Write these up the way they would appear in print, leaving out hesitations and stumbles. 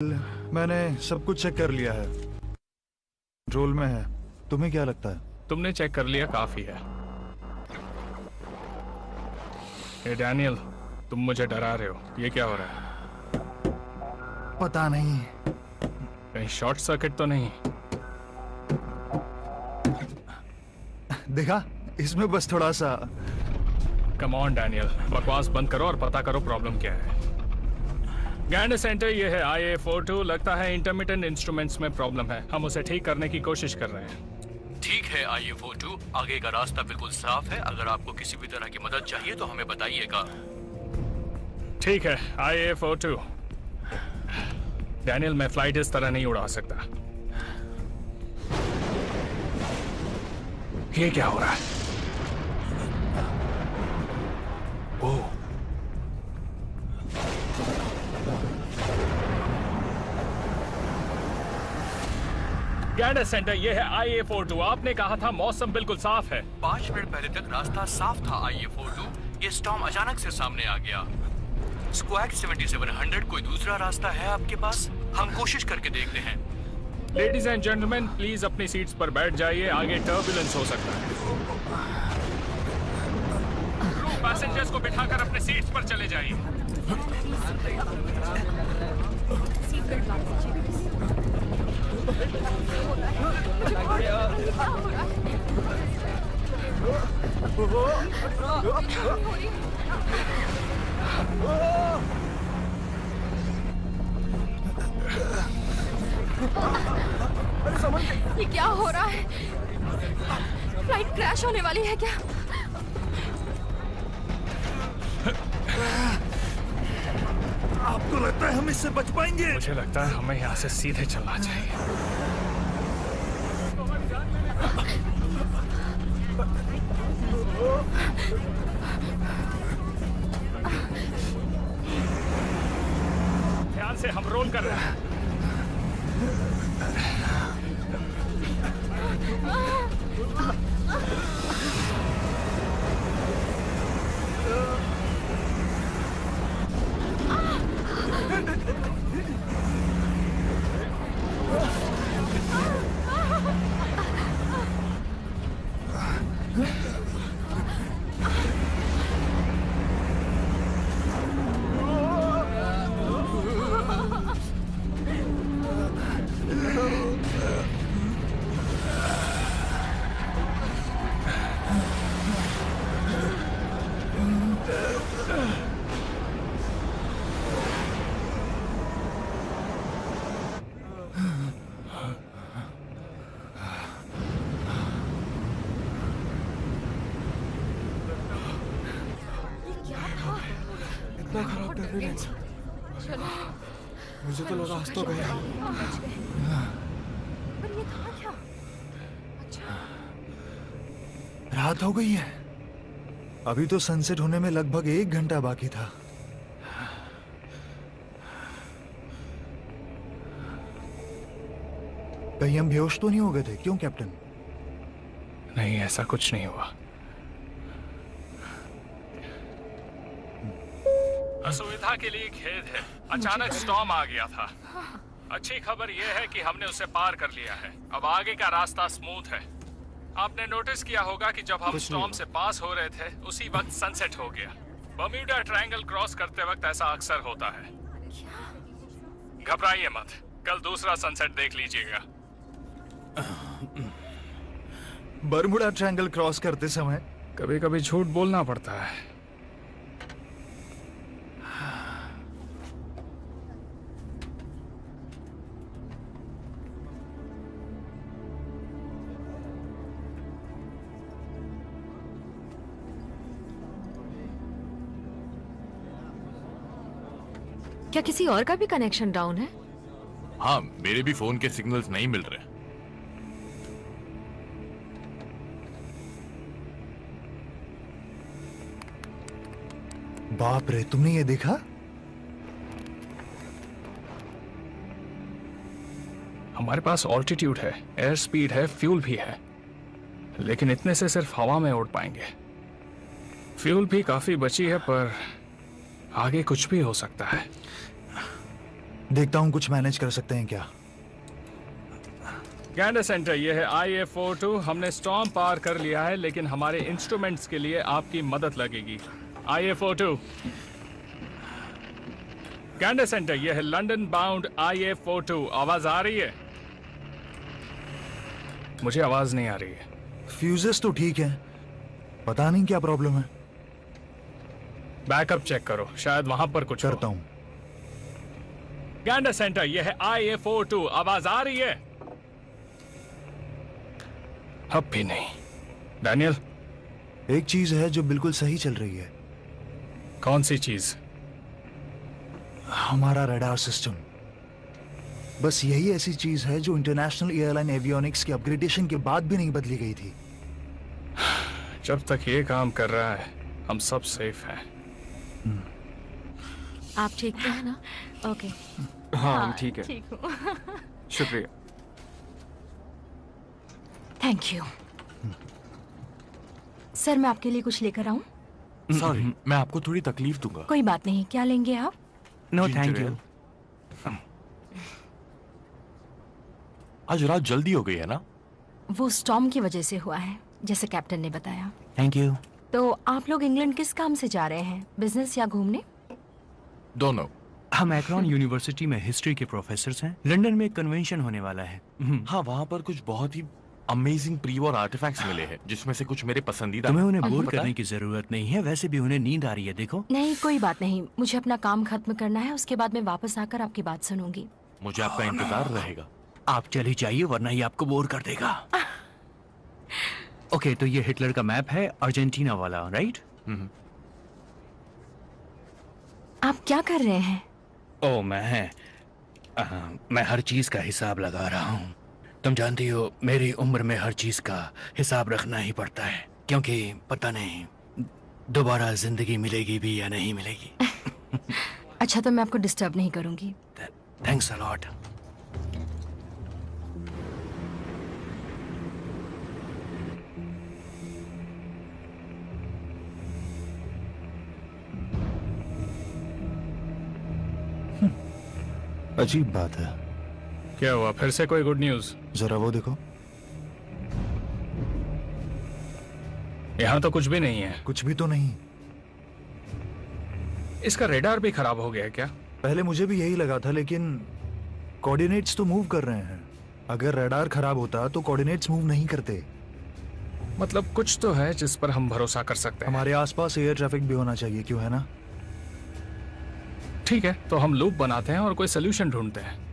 मैंने सब कुछ चेक कर लिया है, रोल में है। तुम्हें क्या लगता है? तुमने चेक कर लिया, काफी है। ए डैनियल, तुम मुझे डरा रहे हो, ये क्या हो रहा है? पता नहीं। कहीं शॉर्ट सर्किट तो नहीं? देखा, इसमें बस थोड़ा सा। कम ऑन डैनियल, बकवास बंद करो और पता करो प्रॉब्लम क्या है। गैंड सेंटर, ये है IA42। लगता है इंटरमिटेंट इंस्ट्रूमेंट्स में प्रॉब्लम है। हम उसे ठीक करने की कोशिश कर रहे हैं। ठीक है IA42, आगे का रास्ता बिल्कुल साफ है। अगर आपको किसी भी तरह की मदद चाहिए तो हमें बताइएगा। ठीक है IA42। डैनियल, मैं फ्लाइट इस तरह नहीं उड़ा सकता। ये क्या हो रहा है? ओह, गैंड सेंटर, ये है IA42। आपने कहा था मौसम बिल्कुल साफ है। 5 मिनट पहले तक रास्ता साफ था IA42। ये स्टॉर्म अचानक से सामने आ गया। स्क्वाड 7700, कोई दूसरा रास्ता है आपके पास? हम कोशिश करके देखते हैं। लेडीज एंड जेंटलमैन, प्लीज अपनी सीट्स पर बैठ जाइए, आगे टर्बुलेंस हो सकता है। क्रू, पैसेंजर्स को बिठाकर अपने सीट्स पर चले जाइए। ये क्या हो रहा है? फ्लाइट क्रैश होने वाली है क्या? आपको लगता है हम इससे बच पाएंगे? मुझे लगता है हमें यहाँ से सीधे चलना चाहिए। ध्यान से, हम रोल कर रहे हैं। इतना खराब टर्बुलेंस, मुझे तो लगा आज तो गया। पर ये था क्या? अच्छा, रात हो गई है। अभी तो सनसेट होने में लगभग 1 घंटा बाकी था। कहीं हम बेहोश तो नहीं हो गए थे? क्यों कैप्टन? नहीं, ऐसा कुछ नहीं हुआ। असुविधा के लिए खेद है, अचानक स्टॉर्म आ गया था। अच्छी खबर यह है कि हमने उसे पार कर लिया है। अब आगे का रास्ता स्मूथ है। आपने नोटिस किया होगा कि जब हम स्टॉर्म से पास हो रहे थे उसी वक्त सनसेट हो गया। बर्म्यूडा ट्रायंगल क्रॉस करते वक्त ऐसा अक्सर होता है। घबराइए मत, कल दूसरा सनसेट देख लीजिएगा। बर्मुडा ट्रायंगल क्रॉस करते समय कभी कभी झूठ बोलना पड़ता है। क्या किसी और का भी कनेक्शन डाउन है? हाँ, मेरे भी फोन के सिग्नल्स नहीं मिल रहे। बाप रे, तुमने ये देखा? हमारे पास ऑल्टीट्यूड है, एयर स्पीड है, फ्यूल भी है, लेकिन इतने से सिर्फ हवा में उड़ पाएंगे। फ्यूल भी काफी बची है, पर आगे कुछ भी हो सकता है। देखता हूँ कुछ मैनेज कर सकते हैं क्या। गैंडर सेंटर, ये है IA42। हमने स्टॉर्म पार कर लिया है, लेकिन हमारे इंस्ट्रूमेंट्स के लिए आपकी मदद लगेगी। IA42। गैंडर सेंटर, ये है लंदन बाउंड IA42। आवाज आ रही है? मुझे आवाज नहीं आ रही है। फ्यूजेस तो ठीक है, पता नहीं क्या प्रॉब्लम है। बैकअप चेक करो, शायद वहां पर कुछ हो। करता हूँ। गैंडर सेंटर, ये है IA42। आवाज आ रही है? अब भी नहीं। डैनियल, एक चीज है जो बिल्कुल सही चल रही है। कौन सी चीज? हमारा रडार सिस्टम। बस यही ऐसी चीज है जो इंटरनेशनल एयरलाइन एवियोनिक्स की अपग्रेडेशन के बाद भी नहीं बदली गई थी। जब तक ये काम कर रहा है, हम सब सेफ हैं। आप ठीक तो है ना? ओके। हाँ हम ठीक है, ठीक हूँ। शुक्रिया। Thank you. सर, मैं आपके लिए कुछ लेकर आऊं? सॉरी, मैं आपको थोड़ी तकलीफ दूंगा। कोई बात नहीं, क्या लेंगे आप? No Ginger thank you. ale। आज रात जल्दी हो गई है ना? वो स्टॉर्म की वजह से हुआ है, जैसे कैप्टन ने बताया। Thank you. तो आप लोग इंग्लैंड किस काम से जा रहे हैं? बिजनेस या घूमने? दोनों। हम एक्रोन यूनिवर्सिटी में हिस्ट्री के प्रोफेसर हैं। लंदन में एक कन्वेंशन होने वाला है। हाँ, वहाँ पर कुछ बहुत ही अमेजिंग प्री वॉर आर्टिफैक्ट्स मिले हैं, जिसमें से कुछ मेरे पसंदीदा तुम्हें हैं। उन्हें बोर पता करने है? की जरूरत नहीं है, वैसे भी उन्हें नींद आ रही है। देखो, नहीं, कोई बात नहीं। मुझे अपना काम खत्म करना है, उसके बाद मैं वापस आकर आपकी बात सुनूंगी। मुझे आपका इंतजार रहेगा। आप चली जाइए वरना ये आपको बोर कर देगा। ओके, तो ये हिटलर का मैप है, अर्जेंटीना वाला, राइट? आप क्या कर रहे हैं? ओ, मैं हर चीज का हिसाब लगा रहा हूँ। तुम जानती हो, मेरी उम्र में हर चीज का हिसाब रखना ही पड़ता है, क्योंकि पता नहीं दोबारा जिंदगी मिलेगी भी या नहीं मिलेगी। अच्छा, तो मैं आपको डिस्टर्ब नहीं करूंगी। Thanks a lot. अजीब बात है। क्या हुआ? फिर से कोई गुड न्यूज? जरा वो देखो। यहाँ तो कुछ भी नहीं है। कुछ भी तो नहीं। इसका रेडार भी खराब हो गया है क्या? पहले मुझे भी यही लगा था, लेकिन कोऑर्डिनेट्स तो मूव कर रहे हैं। अगर रडार खराब होता तो कोऑर्डिनेट्स मूव नहीं करते। मतलब कुछ तो है जिस पर हम भरोसा कर सकते हैं। हमारे आसपास एयर ट्रैफिक भी होना चाहिए, क्यों, है ना? ठीक है, तो हम लूप बनाते हैं और कोई सोल्यूशन ढूंढते हैं।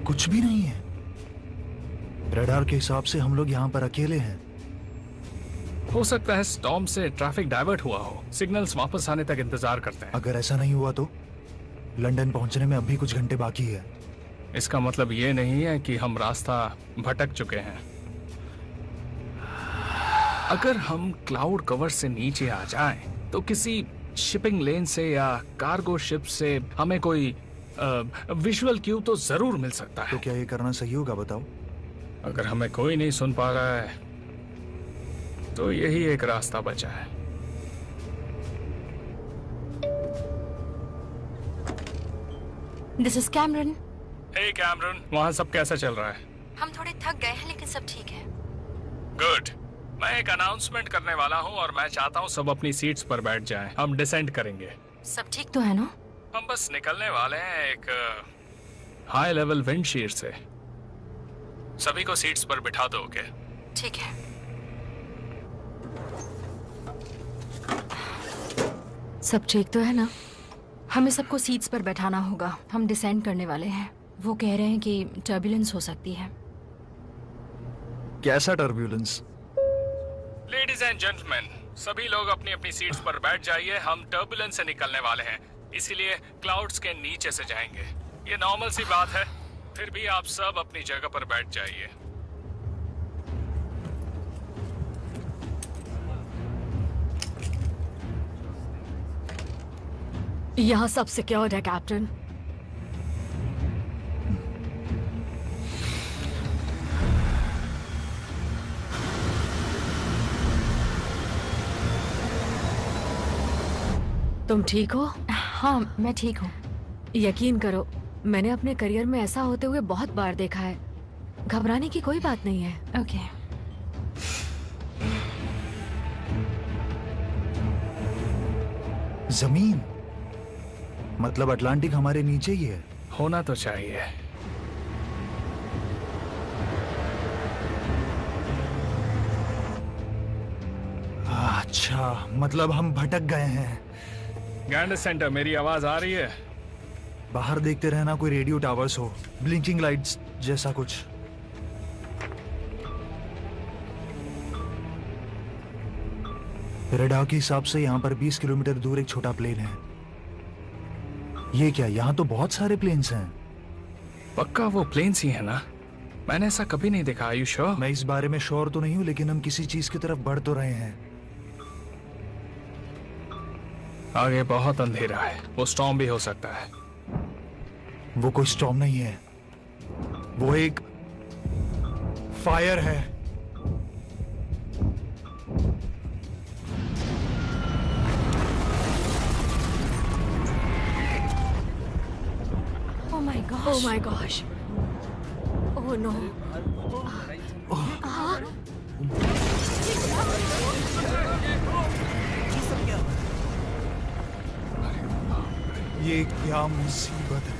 कुछ भी नहीं है। रडार के हिसाब से हम लोग यहाँ पर अकेले हैं। हो सकता है स्टॉर्म से ट्रैफिक डाइवर्ट हुआ हो। सिग्नल्स वापस आने तक इंतजार करते हैं। अगर ऐसा नहीं हुआ तो लंदन पहुंचने में अभी कुछ घंटे बाकी है। इसका मतलब ये नहीं है कि हम रास्ता भटक चुके हैं। अगर हम क्लाउड कवर से नीचे आ जाएं, तो किसी शिपिंग लेन से या कार्गो शिप से हमें कोई विजुअल क्यू तो जरूर मिल सकता है। तो क्या ये करना सही होगा, बताओ? अगर हमें कोई नहीं सुन पा रहा है, तो यही एक रास्ता बचा है। This is Cameron. Hey Cameron, वहाँ सब कैसा चल रहा है? हम थोड़े थक गए हैं, लेकिन सब ठीक है। गुड। मैं एक अनाउंसमेंट करने वाला हूँ और मैं चाहता हूँ सब अपनी सीट्स पर बैठ जाएं। हम डिसेंड करेंगे। सब ठीक तो है ना? हम बस निकलने वाले हैं एक हाई लेवल विंड शीर से। सभी को सीट्स पर बिठा दोगे? ठीक है। सब ठीक तो है ना? हमें सबको सीट्स पर बैठाना होगा। हम डिसेंड करने वाले हैं। वो कह रहे हैं कि टर्बुलेंस हो सकती है। कैसा टर्ब्यूलेंस? लेडीज एंड जेंटलमैन, सभी लोग अपनी अपनी सीट्स पर बैठ जाइए। हम टर्बुलेंस से निकलने वाले हैं, इसीलिए क्लाउड्स के नीचे से जाएंगे। ये नॉर्मल सी बात है, फिर भी आप सब अपनी जगह पर बैठ जाइए। यहाँ सब सिक्योर्ड है, कैप्टन। तुम ठीक हो? हाँ, मैं ठीक हूँ। यकीन करो, मैंने अपने करियर में ऐसा होते हुए बहुत बार देखा है। घबराने की कोई बात नहीं है। ओके। जमीन मतलब अटलांटिक हमारे नीचे ही है। होना तो चाहिए। अच्छा, मतलब हम भटक गए हैं। गैंड सेंटर, मेरी आवाज आ रही है? बाहर देखते रहना, कोई रेडियो टावर्स हो, ब्लिंकिंग लाइट्स जैसा कुछ। रडार के हिसाब से यहाँ पर 20 किलोमीटर दूर एक छोटा प्लेन है। ये क्या, यहाँ तो बहुत सारे प्लेन्स हैं। पक्का वो प्लेन्स ही है ना? मैंने ऐसा कभी नहीं देखा। आयु श्योर? मैं इस बारे में श्योर तो नहीं हूँ, लेकिन हम किसी चीज की तरफ बढ़ तो रहे हैं। आगे बहुत अंधेरा है, वो स्टॉर्म भी हो सकता है। वो कोई स्टॉर्म नहीं है, वो एक फायर है। Oh my gosh. Oh my gosh. Oh no. ये क्या मुसीबत है।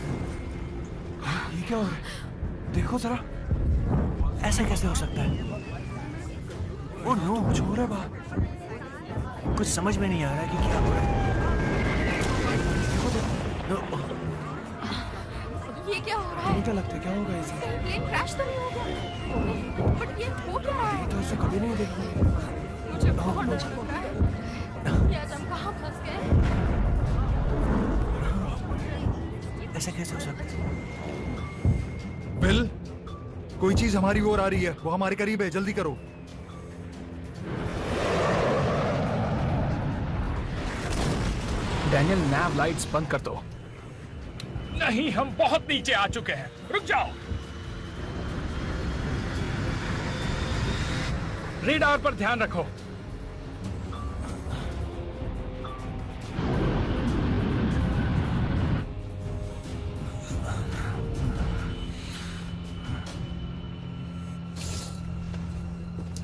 ये क्या हो रहा है? देखो जरा, ऐसा कैसे हो सकता है? ओह नो, कुछ हो रहा है बाहर। कुछ समझ में नहीं आ रहा है कि क्या हो रहा है। देखो, ये क्या हो रहा है? क्या लगता है क्या होगा इसे? प्लेन क्रैश तो नहीं हो गया? बट ये हो क्या रहा है? तो इसे कभी नहीं देखा। मुझे बहुत डर लग रहा है। ये आज हम कहाँ फंस गए? ऐसा कैसे हो सकता है? बिल, कोई चीज हमारी ओर आ रही है, वो हमारे करीब है, जल्दी करो। डैनियल, नैव लाइट्स बंद कर दो। नहीं, हम बहुत नीचे आ चुके हैं, रुक जाओ। रेडार पर ध्यान रखो।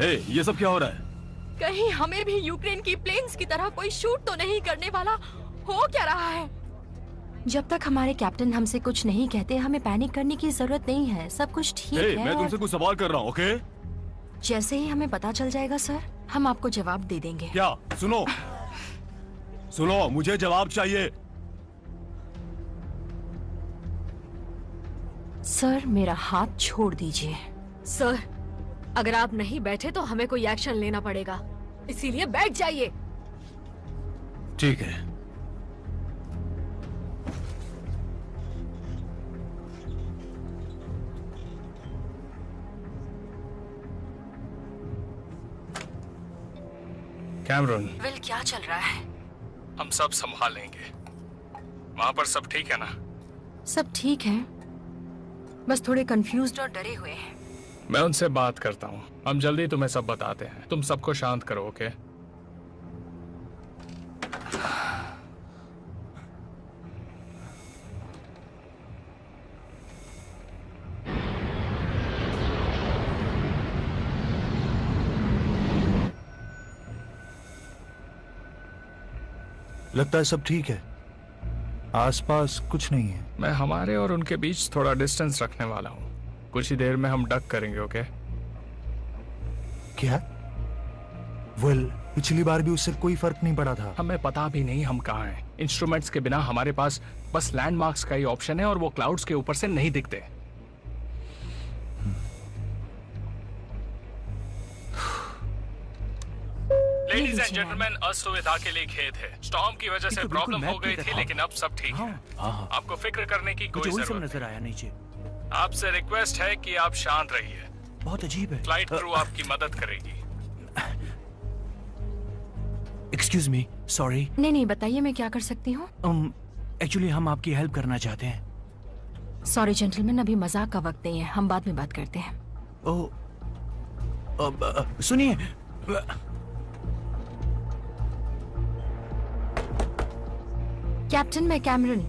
ये सब क्या हो रहा है? कहीं हमें भी यूक्रेन की प्लेन्स की तरह कोई शूट तो नहीं करने वाला? हो क्या रहा है? जब तक हमारे कैप्टन हमसे कुछ नहीं कहते, हमें पैनिक करने की जरूरत नहीं है। सब कुछ ठीक है। मैं तुमसे कुछ सवाल कर रहा हूँ, ओके? जैसे ही हमें पता चल जाएगा सर, हम आपको जवाब दे देंगे। क्या? सुनो सुनो, मुझे जवाब चाहिए। सर, मेरा हाथ छोड़ दीजिए। सर, अगर आप नहीं बैठे तो हमें कोई एक्शन लेना पड़ेगा, इसीलिए बैठ जाइए। ठीक है। कैमरून, विल, क्या चल रहा है? हम सब संभाल लेंगे। वहां पर सब ठीक है ना? सब ठीक है, बस थोड़े कंफ्यूज्ड और डरे हुए हैं। मैं उनसे बात करता हूँ, हम जल्दी तुम्हें सब बताते हैं। तुम सबको शांत करो, ओके? लगता है सब ठीक है, आसपास कुछ नहीं है। मैं हमारे और उनके बीच थोड़ा डिस्टेंस रखने वाला हूँ। कुछ ही देर में हम डक करेंगे, ओके? क्या? वेल, पिछली बार भी उससे कोई फर्क नहीं पड़ा था। हमें पता भी नहीं हम कहाँ हैं। इंस्ट्रूमेंट्स के बिना हमारे पास बस लैंडमार्क्स का ही ऑप्शन है, और वो क्लाउड्स के ऊपर से नहीं दिखते। लेडीज एंड जेंटलमैन, असुविधा के लिए खेद है। स्टॉर्म की वजह से प्रॉब्लम हो गई थी, लेकिन अब सब ठीक है। आपको फिक्र करने की कोई जरूरत नहीं। नजर आया नीचे। आपसे रिक्वेस्ट है कि आप शांत रहिए। बहुत अजीब है। फ्लाइट क्रू आपकी मदद करेगी। Excuse me, sorry. नहीं नहीं, बताइए मैं क्या कर सकती हूँ? एक्चुअली हम आपकी हेल्प करना चाहते हैं। सॉरी जेंटलमैन, अभी मजाक का वक्त नहीं है, हम बाद में बात करते हैं। सुनिए, कैप्टन, मैं कैमरन।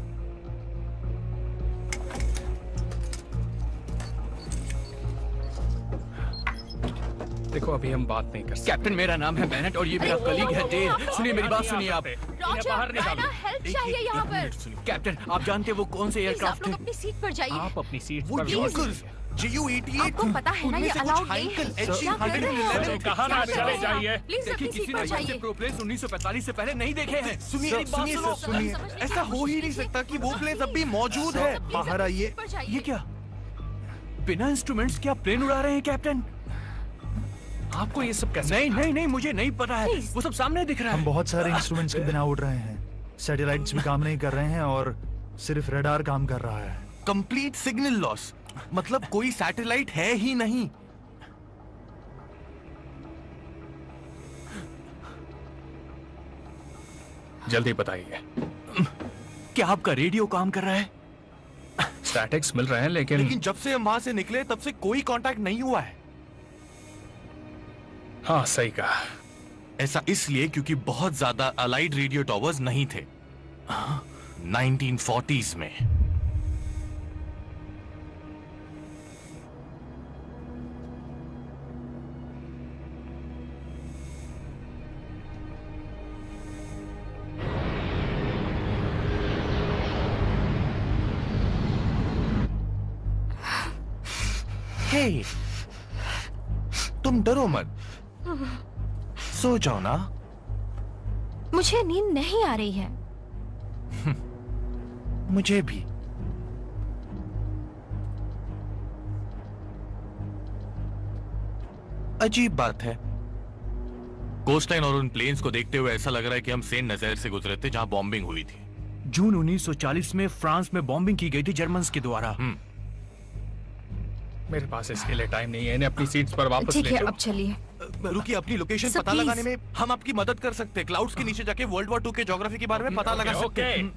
देखो अभी हम बात नहीं कर सकते। कैप्टन, मेरा नाम है बेनेट और ये मेरा कलीग है डेल। सुनिए मेरी बात सुनिए आप। बाहर निकालो। हेल्प चाहिए यहाँ पर। कैप्टन, आप जानते हैं वो कौन से प्लीज, आप एयरक्राफ्ट लोग थे? अपनी सीट पर जाइए। आप अपनी सीट वो पर व्हीकल्स JU-88 आपको पता है ना ये अलाउड नहीं है। क्या कर रहे हैं आप? कहाँ ना क्या कर रहे चले हैं आप? जाइए। प्लीज अपनी किसी सीट ने पर ऐसे जाइए। प्रोप्लेन्स 1945 से पहले नहीं देखे हैं। सुनिए मेरी बात सुनिए, सुनो। सर, सुनिए। ऐसा हो ही नहीं सकता कि वो प्लेन अब भी मौजूद है। बाहर आइए। ये क्या? बिना इंस्ट्रूमेंट्स क्या प्लेन उड़ा रहे हैं कैप्टन? आपको ये सब कैसे? नहीं नहीं नहीं, मुझे नहीं पता है। वो सब सामने दिख रहा हम है। बहुत सारे इंस्ट्रूमेंट्स के बिना उड़ रहे हैं। सैटेलाइट्स भी काम नहीं कर रहे हैं और सिर्फ रडार काम कर रहा है। कंप्लीट सिग्नल लॉस, मतलब कोई सैटेलाइट है ही नहीं। जल्दी बताइए। क्या आपका रेडियो काम कर रहा है? स्टैटिक्स मिल रहे हैं लेकिन जब से हम वहां से निकले तब से कोई कांटेक्ट नहीं हुआ है। हाँ सही कहा। ऐसा इसलिए क्योंकि बहुत ज्यादा अलाइड रेडियो टॉवर्स नहीं थे 1940s में। हे, तुम डरो मत, सो जाओ ना। मुझे नींद नहीं आ रही है। मुझे भी। अजीब बात है, कोस्टलाइन और उन प्लेन्स को देखते हुए ऐसा लग रहा है कि हम सेंट नज़ीर से गुजरे थे जहां बॉम्बिंग हुई थी। जून 1940 में फ्रांस में बॉम्बिंग की गई थी जर्मन्स के द्वारा। मेरे पास इसके लिए टाइम नहीं है। इन्हें अपनी सीट्स पर वापस ठीक ले है, जाओ। अब चलिए। रुकिए, अपनी लोकेशन सर, पता प्लीज। लगाने में हम आपकी मदद कर सकते हैं। क्लाउड्स के नीचे जाके वर्ल्ड वॉर 2 के ज्योग्राफी के बारे में पता लगा सकते हैं।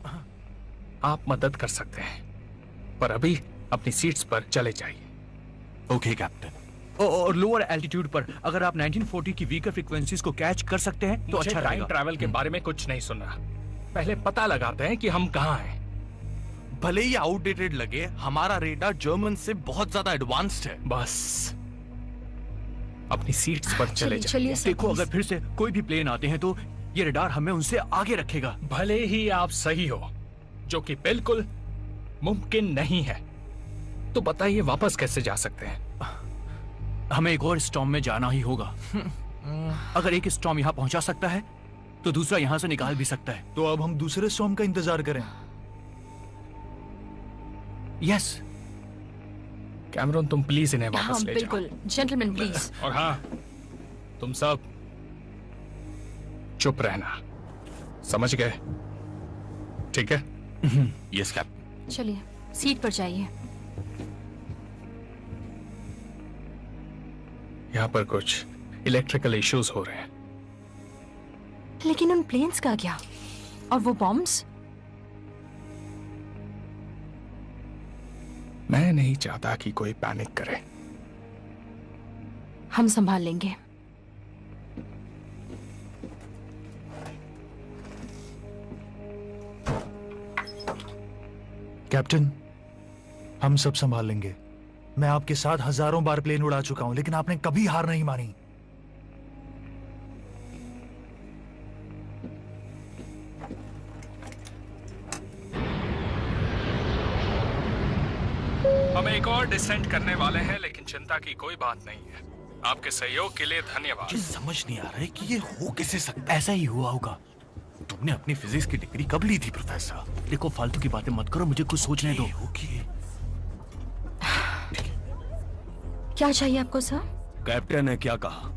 आप मदद कर सकते हैं, पर अभी अपनी सीट्स पर चले जाइए। Okay captain. और लोअर एल्टीट्यूड पर अगर आप 1940 की वीकर फ्रीक्वेंसीज को कैच कर सकते हैं तो मुझे अच्छा टाइम रहेगा। ट्रैवल के बारे में कुछ नहीं सुनना। पहले पता लगाते हैं कि हम कहाँ हैं। भले ही आउटडेटेड लगे, हमारा रेडार जर्मन से बहुत ज्यादा एडवांस्ड है। बस अपनी सीट्स पर चले चलिए जाइए। चलिए सर, देखो, प्लीज। अगर फिर से कोई भी प्लेन आते हैं तो ये रडार हमें उनसे आगे रखेगा। भले ही आप सही हो, जो कि बिल्कुल मुमकिन नहीं है, तो बताइए वापस कैसे जा सकते हैं? हमें एक और स्टॉर्म में जाना ही होगा। अगर एक स्टॉर्म यहाँ पहुंचा सकता है तो दूसरा यहाँ से निकाल भी सकता है। तो अब हम दूसरे स्टॉर्म का इंतजार करें। यस। कैमरन, तुम प्लीज इन्हें हाँ वापस ले जाओ। बिल्कुल, जेंटलमैन प्लीज। और हाँ, तुम सब चुप रहना, समझ गए? ठीक है? Yes captain. चलिए सीट पर जाइए। यहाँ पर कुछ इलेक्ट्रिकल इश्यूज हो रहे हैं। लेकिन उन प्लेन्स का क्या? और वो बॉम्ब्स? मैं नहीं चाहता कि कोई पैनिक करे। हम संभाल लेंगे। कैप्टन, हम सब संभाल लेंगे। मैं आपके साथ हजारों बार प्लेन उड़ा चुका हूं, लेकिन आपने कभी हार नहीं मानी। हम एक और डिसेंट करने वाले हैं, लेकिन चिंता की कोई बात नहीं है। आपके सहयोग के लिए धन्यवाद। मुझे समझ नहीं आ रहा है कि ये हो कैसे सकता ऐसा ही हुआ होगा। है। तुमने अपनी फिजिक्स की डिग्री कब ली थी प्रोफेसर? देखो, फालतू की बातें मत करो, मुझे कुछ सोचने दो। ओके। क्या चाहिए आपको सर? कैप्टन ने क्या कहा?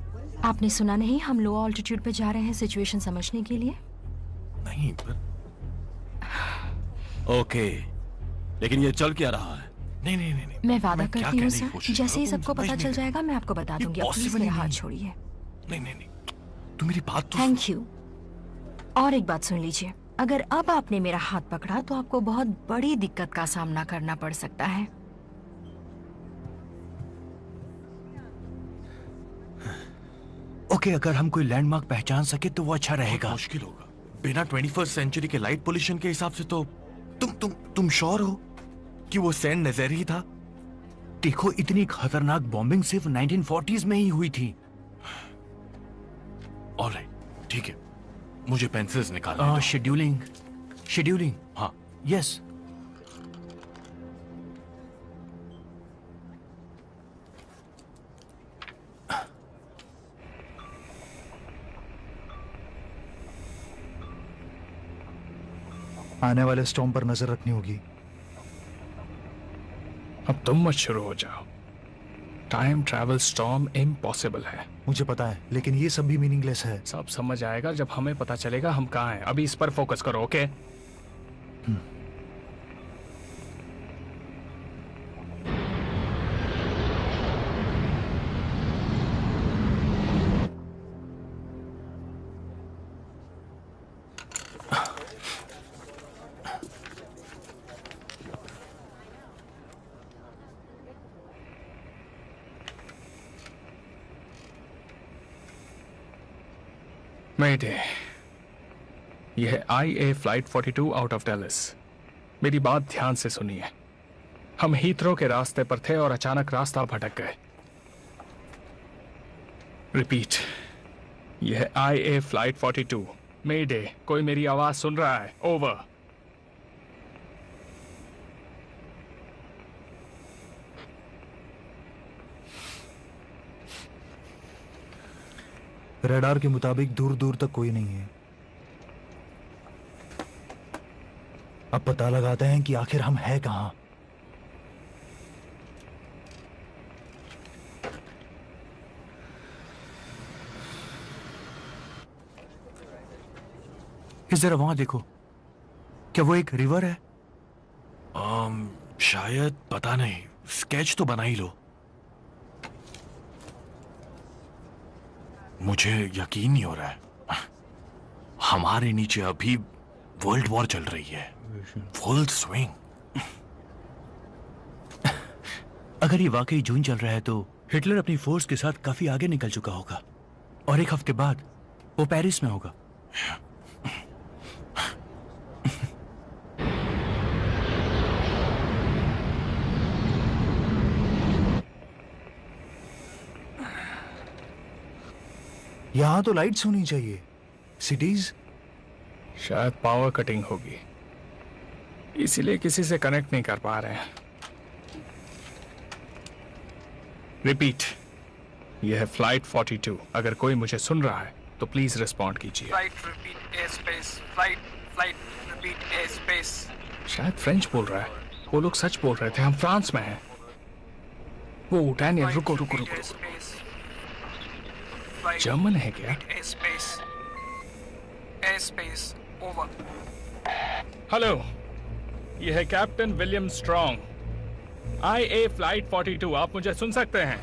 आपने सुना नहीं, हम लो ऑल्टीट्यूड पे जा रहे हैं सिचुएशन समझने के लिए। नहीं पर ओके, लेकिन ये चल क्या रहा है? नहीं नहीं नहीं, नहीं। मैं वादा मैं क्या करती हूँ कहने की सर, कोशिश जैसे ही कर रहा हूँ, सबको तुम पता समझ चल नहीं जाएगा मैं आपको बता ये दूंगी। अब प्लीज possible मेरा ही हाथ नहीं है। छोड़िए। नहीं नहीं नहीं, तू मेरी बात तो थैंक यू। और एक बात सुन लीजिए, अगर अब आपने मेरा हाथ पकड़ा तो आपको बहुत बड़ी दिक्कत का सामना करना पड़ सकता है। ओके, अगर हम कोई लैंडमार्क पहचान सके तो वो अच्छा रहेगा। मुश्किल होगा। बिना 21st सेंचुरी के लाइट पोल्यूशन के हिसाब से तो तुम श्योर हो कि वो सेंट नज़ेर ही था? देखो, इतनी खतरनाक बॉम्बिंग सिर्फ 1940s में ही हुई थी। ऑलराइट, ठीक है, मुझे पेंसिल्स निकालने दो। शेड्यूलिंग। हाँ, यस। आने वाले स्टॉर्म पर नजर रखनी होगी। अब तुम मत शुरू हो जाओ। टाइम ट्रैवल स्टॉर्म इम्पॉसिबल है। मुझे पता है, लेकिन ये सब भी मीनिंगलेस है। सब समझ आएगा जब हमें पता चलेगा हम कहाँ हैं। अभी इस पर फोकस करो, ओके? मेडे, यह है IA flight 42 out of Dallas. मेरी बात ध्यान से सुनिए। हम हीथ्रो के रास्ते पर थे और अचानक रास्ता भटक गए। रिपीट, यह है IA फ्लाइट 42। मेडे, कोई मेरी आवाज सुन रहा है? ओवर। रडार के मुताबिक दूर दूर तक कोई नहीं है। अब पता लगाते हैं कि आखिर हम हैं कहां। जरा वहां देखो, क्या वो एक रिवर है? शायद, पता नहीं। स्केच तो बना ही लो। मुझे यकीन नहीं हो रहा है। हमारे नीचे अभी वर्ल्ड वॉर चल रही है। Full swing. अगर ये वाकई जून चल रहा है तो हिटलर अपनी फोर्स के साथ काफी आगे निकल चुका होगा और एक हफ्ते बाद वो पेरिस में होगा। यहां तो लाइट्स होनी चाहिए। सिटीज? शायद पावर कटिंग होगी, इसीलिए किसी से कनेक्ट नहीं कर पा रहे हैं। रिपीट, यह है फ्लाइट 42। अगर कोई मुझे सुन रहा है तो प्लीज रिस्पॉन्ड कीजिए। Flight repeat air space. Flight repeat air space. शायद फ्रेंच बोल रहा है। वो लोग सच बोल रहे थे, हम फ्रांस में हैं। वो डैनियल, रुको। जर्मन है क्या? Air space over. हेलो, यह है captain William strong, IA flight 42। आप मुझे सुन सकते हैं?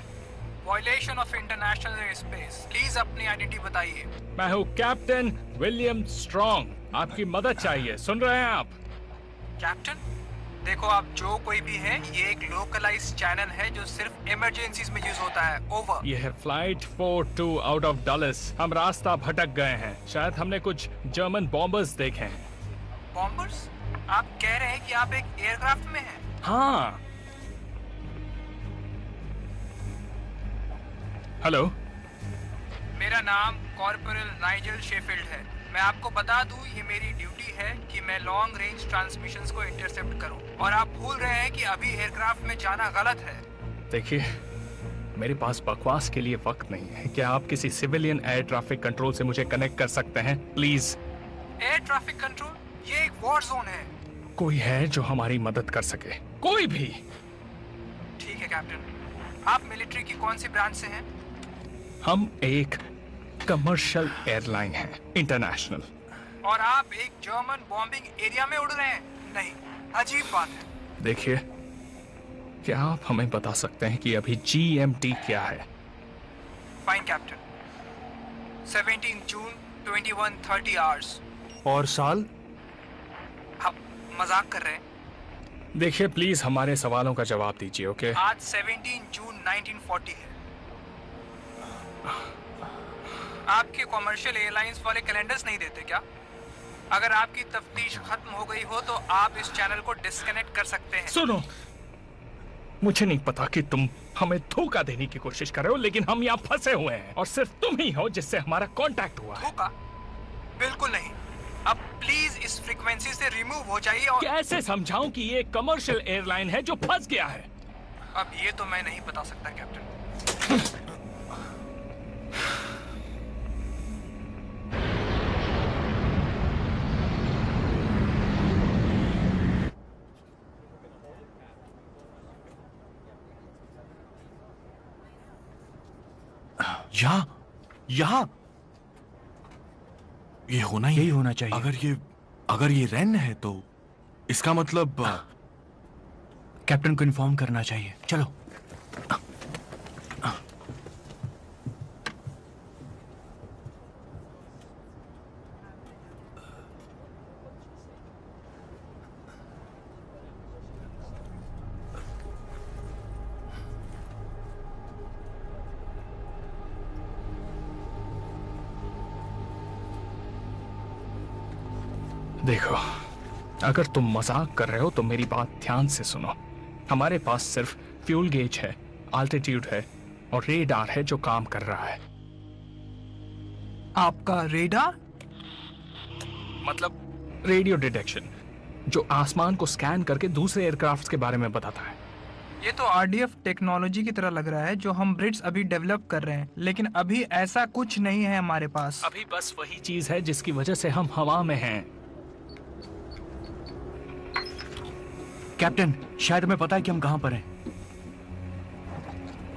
Violation of international air space. Please अपनी आइडेंटिटी बताइए। मैं हूँ कैप्टन विलियम स्ट्रॉन्ग, आपकी मदद चाहिए। सुन रहे हैं आप? कैप्टन, देखो आप जो कोई भी है, ये एक लोकलाइज्ड चैनल है जो सिर्फ इमरजेंसीज में यूज होता है। ओवर। यह है फ्लाइट 42 आउट ऑफ डलस। हम रास्ता भटक गए हैं। शायद हमने कुछ जर्मन बॉम्बर्स देखे हैं। बॉम्बर्स? आप कह रहे हैं कि आप एक एयरक्राफ्ट में हैं? हाँ। हेलो, मेरा नाम कॉर्पोरल नाइजल शेफील्ड है। मैं आपको बता दूं, ये मेरी ड्यूटी है कि मैं लॉन्ग रेंज ट्रांसमिशंस को इंटरसेप्ट करूं, और आप भूल रहे हैं कि अभी एयरक्राफ्ट में जाना गलत है। देखिए, मेरे पास बकवास के लिए वक्त नहीं है। क्या आप किसी सिविलियन एयर ट्रैफिक कंट्रोल से मुझे कनेक्ट कर सकते हैं प्लीज? Air traffic control? ये एक वॉर जोन है। कोई है जो हमारी मदद कर सके? कोई भी? ठीक है कैप्टन। आप मिलिट्री की कौन सी ब्रांच से हैं? हम एक कमर्शियल एयरलाइन है, इंटरनेशनल। और आप एक जर्मन बॉम्बिंग एरिया में उड़ रहे हैं? नहीं, अजीब बात है। देखिए, क्या आप हमें बता सकते हैं कि अभी GMT क्या है? Fine captain. 17 जून 21:30 आवर्स। और साल? आप मजाक कर रहे हैं? देखिए, प्लीज हमारे सवालों का जवाब दीजिए, ओके? आज 17 जून 1940 है। आपके कॉमर्शियल एयरलाइंस वाले कैलेंडर्स नहीं देते क्या? अगर आपकी तफ्तीश खत्म हो गई हो तो आप इस चैनल को डिस्कनेक्ट कर सकते हैं। सुनो, मुझे नहीं पता कि तुम हमें धोखा देने की कोशिश कर रहे हो, लेकिन हम यहाँ फंसे हुए हैं और सिर्फ तुम ही हो जिससे हमारा कांटेक्ट हुआ है। धोखा? बिल्कुल नहीं। अब प्लीज इस फ्रीक्वेंसी से रिमूव हो जाइए। और कैसे समझाऊं कि ये कमर्शियल एयरलाइन है जो फंस गया है? अब ये तो मैं नहीं बता सकता कैप्टन। यहाँ ये होना यही होना चाहिए। अगर ये रेन है तो इसका मतलब कैप्टन को इन्फॉर्म करना चाहिए। चलो। देखो, अगर तुम मजाक कर रहे हो तो मेरी बात ध्यान से सुनो। हमारे पास सिर्फ फ्यूल गेज है, आल्टीट्यूड है और रेडार है जो काम कर रहा है। आपका रेडार? मतलब रेडियो डिटेक्शन, जो आसमान को स्कैन करके दूसरे एयरक्राफ्ट्स के बारे में बताता है। ये तो आरडीएफ टेक्नोलॉजी की तरह लग रहा है जो हम ब्रिट्स अभी डेवलप कर रहे हैं, लेकिन अभी ऐसा कुछ नहीं है हमारे पास। अभी बस वही चीज है जिसकी वजह से हम हवा में हैं। कैप्टन, शायद हमें पता है कि हम कहां पर हैं।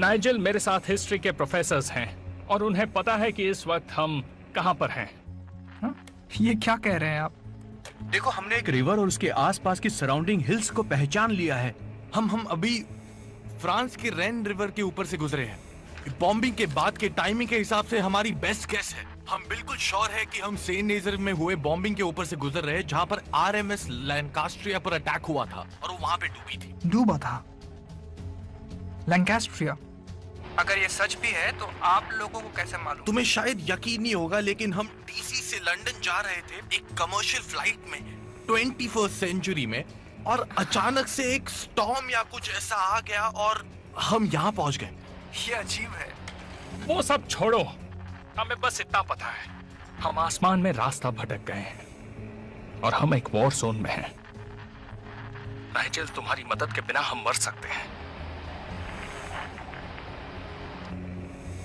नाइजल मेरे साथ हिस्ट्री के प्रोफेसर्स हैं और उन्हें पता है कि इस वक्त हम कहां पर हैं। ये क्या कह रहे हैं आप? देखो, हमने एक रिवर और उसके आसपास की सराउंडिंग हिल्स को पहचान लिया है। हम अभी फ्रांस के रेन रिवर के ऊपर से गुजरे हैं। बॉम्बिंग के बाद के टाइमिंग के हिसाब से हमारी बेस्ट गेस है। हम बिल्कुल श्योर है कि हम सेंट नेजर में हुए बॉम्बिंग के ऊपर से गुजर रहे हैं, जहां पर आरएमएस लैंकास्ट्रिया पर अटैक हुआ था और वो वहां पे डूबी थी। डूबा था लैंकास्ट्रिया? अगर ये सच भी है तो आप लोगों को कैसे मालूम? तुम्हें शायद यकीन नहीं होगा, लेकिन हम डीसी से लंदन जा रहे थे एक कमर्शियल फ्लाइट में 21st सेंचुरी में, और अचानक से एक स्टॉर्म या कुछ ऐसा आ गया और हम यहाँ पहुंच गए। ये अजीब है। वो सब छोड़ो, हमें बस इतना पता है, हम आसमान में रास्ता भटक गए हैं और हम एक वॉर जोन में हैं। नाइजेल, तुम्हारी मदद के बिना हम मर सकते हैं।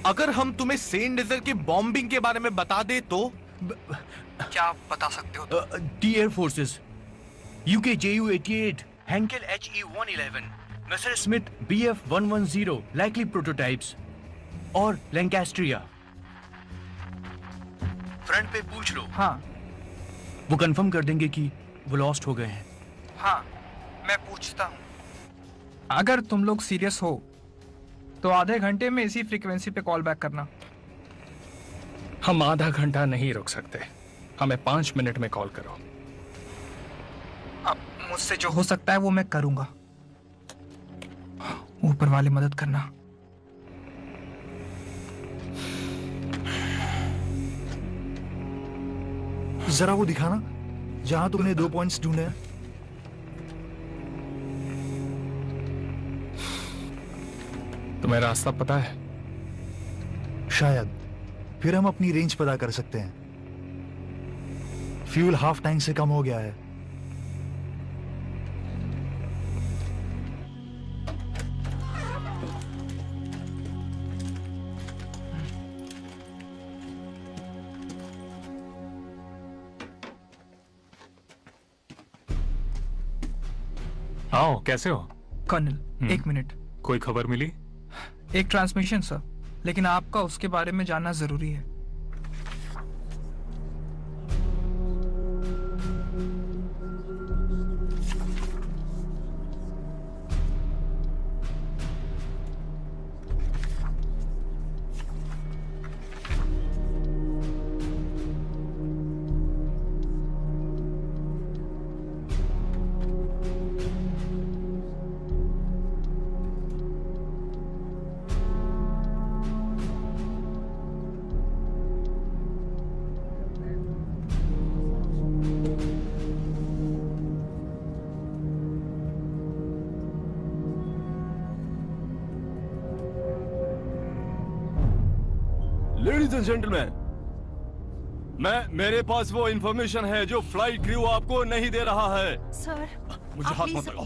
अगर हम तुम्हें सेंट नेजर के बॉम्बिंग के बारे में बता दे तो क्या आप बता सकते हो? The air forces, UK JU-88, Heinkel HE-111, Messerschmitt BF-110 likely prototypes और लैंकास्ट्रिया। फ्रंट पे पूछ लो। हाँ वो कंफर्म कर देंगे कि वो लॉस्ट हो गए हैं। हाँ, मैं पूछता हूँ। अगर तुम लोग सीरियस हो तो आधे घंटे में इसी फ्रीक्वेंसी पे कॉल बैक करना। हम आधा घंटा नहीं रुक सकते, हमें 5 मिनट में कॉल करो। अब मुझसे जो हो सकता है वो मैं करूंगा। ऊपर वाले मदद करना। जरा वो दिखाना जहां तुमने 2 पॉइंट्स ढूंढे हैं। तुम्हें रास्ता पता है? शायद फिर हम अपनी रेंज पता कर सकते हैं। फ्यूल हाफ टैंक से कम हो गया है। आओ, कैसे हो? Colonel, 1 minute. कोई खबर मिली? एक ट्रांसमिशन सर, लेकिन आपका उसके बारे में जानना जरूरी है। लेडीज एंड जेंटलमैन, मेरे पास वो इंफॉर्मेशन है जो फ्लाइट क्रू आपको नहीं दे रहा है। सर, मुझे आप हाथ please- मत लगाओ।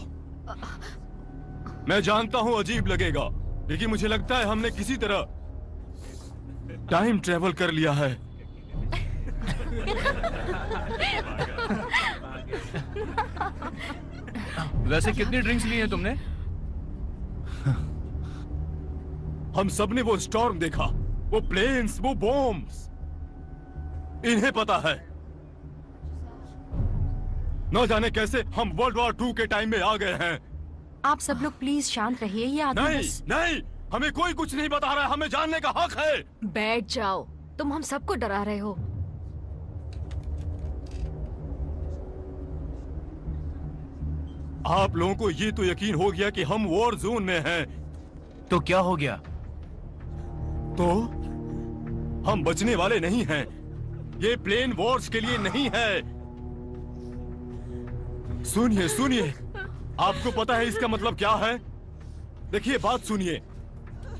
मैं जानता हूँ अजीब लगेगा, लेकिन मुझे लगता है हमने किसी तरह टाइम ट्रेवल कर लिया है। वैसे कितनी ड्रिंक्स ली हैं तुमने? हम सब ने वो स्टॉर्म देखा, वो प्लेन्स, वो बॉम्ब्स। इन्हें पता है, न जाने कैसे हम वर्ल्ड वॉर 2 के टाइम में आ गए हैं। आप सब लोग प्लीज शांत रहिए। ये आदमी नहीं बस- नहीं, हमें कोई कुछ नहीं बता रहा है, हमें जानने का हक है। बैठ जाओ, तुम हम सबको डरा रहे हो। आप लोगों को ये तो यकीन हो गया कि हम वॉर जोन में हैं। तो क्या हो गया? तो हम बचने वाले नहीं हैं। ये प्लेन वॉर्स के लिए नहीं है। सुनिए सुनिए, आपको पता है इसका मतलब क्या है? देखिए, बात सुनिए।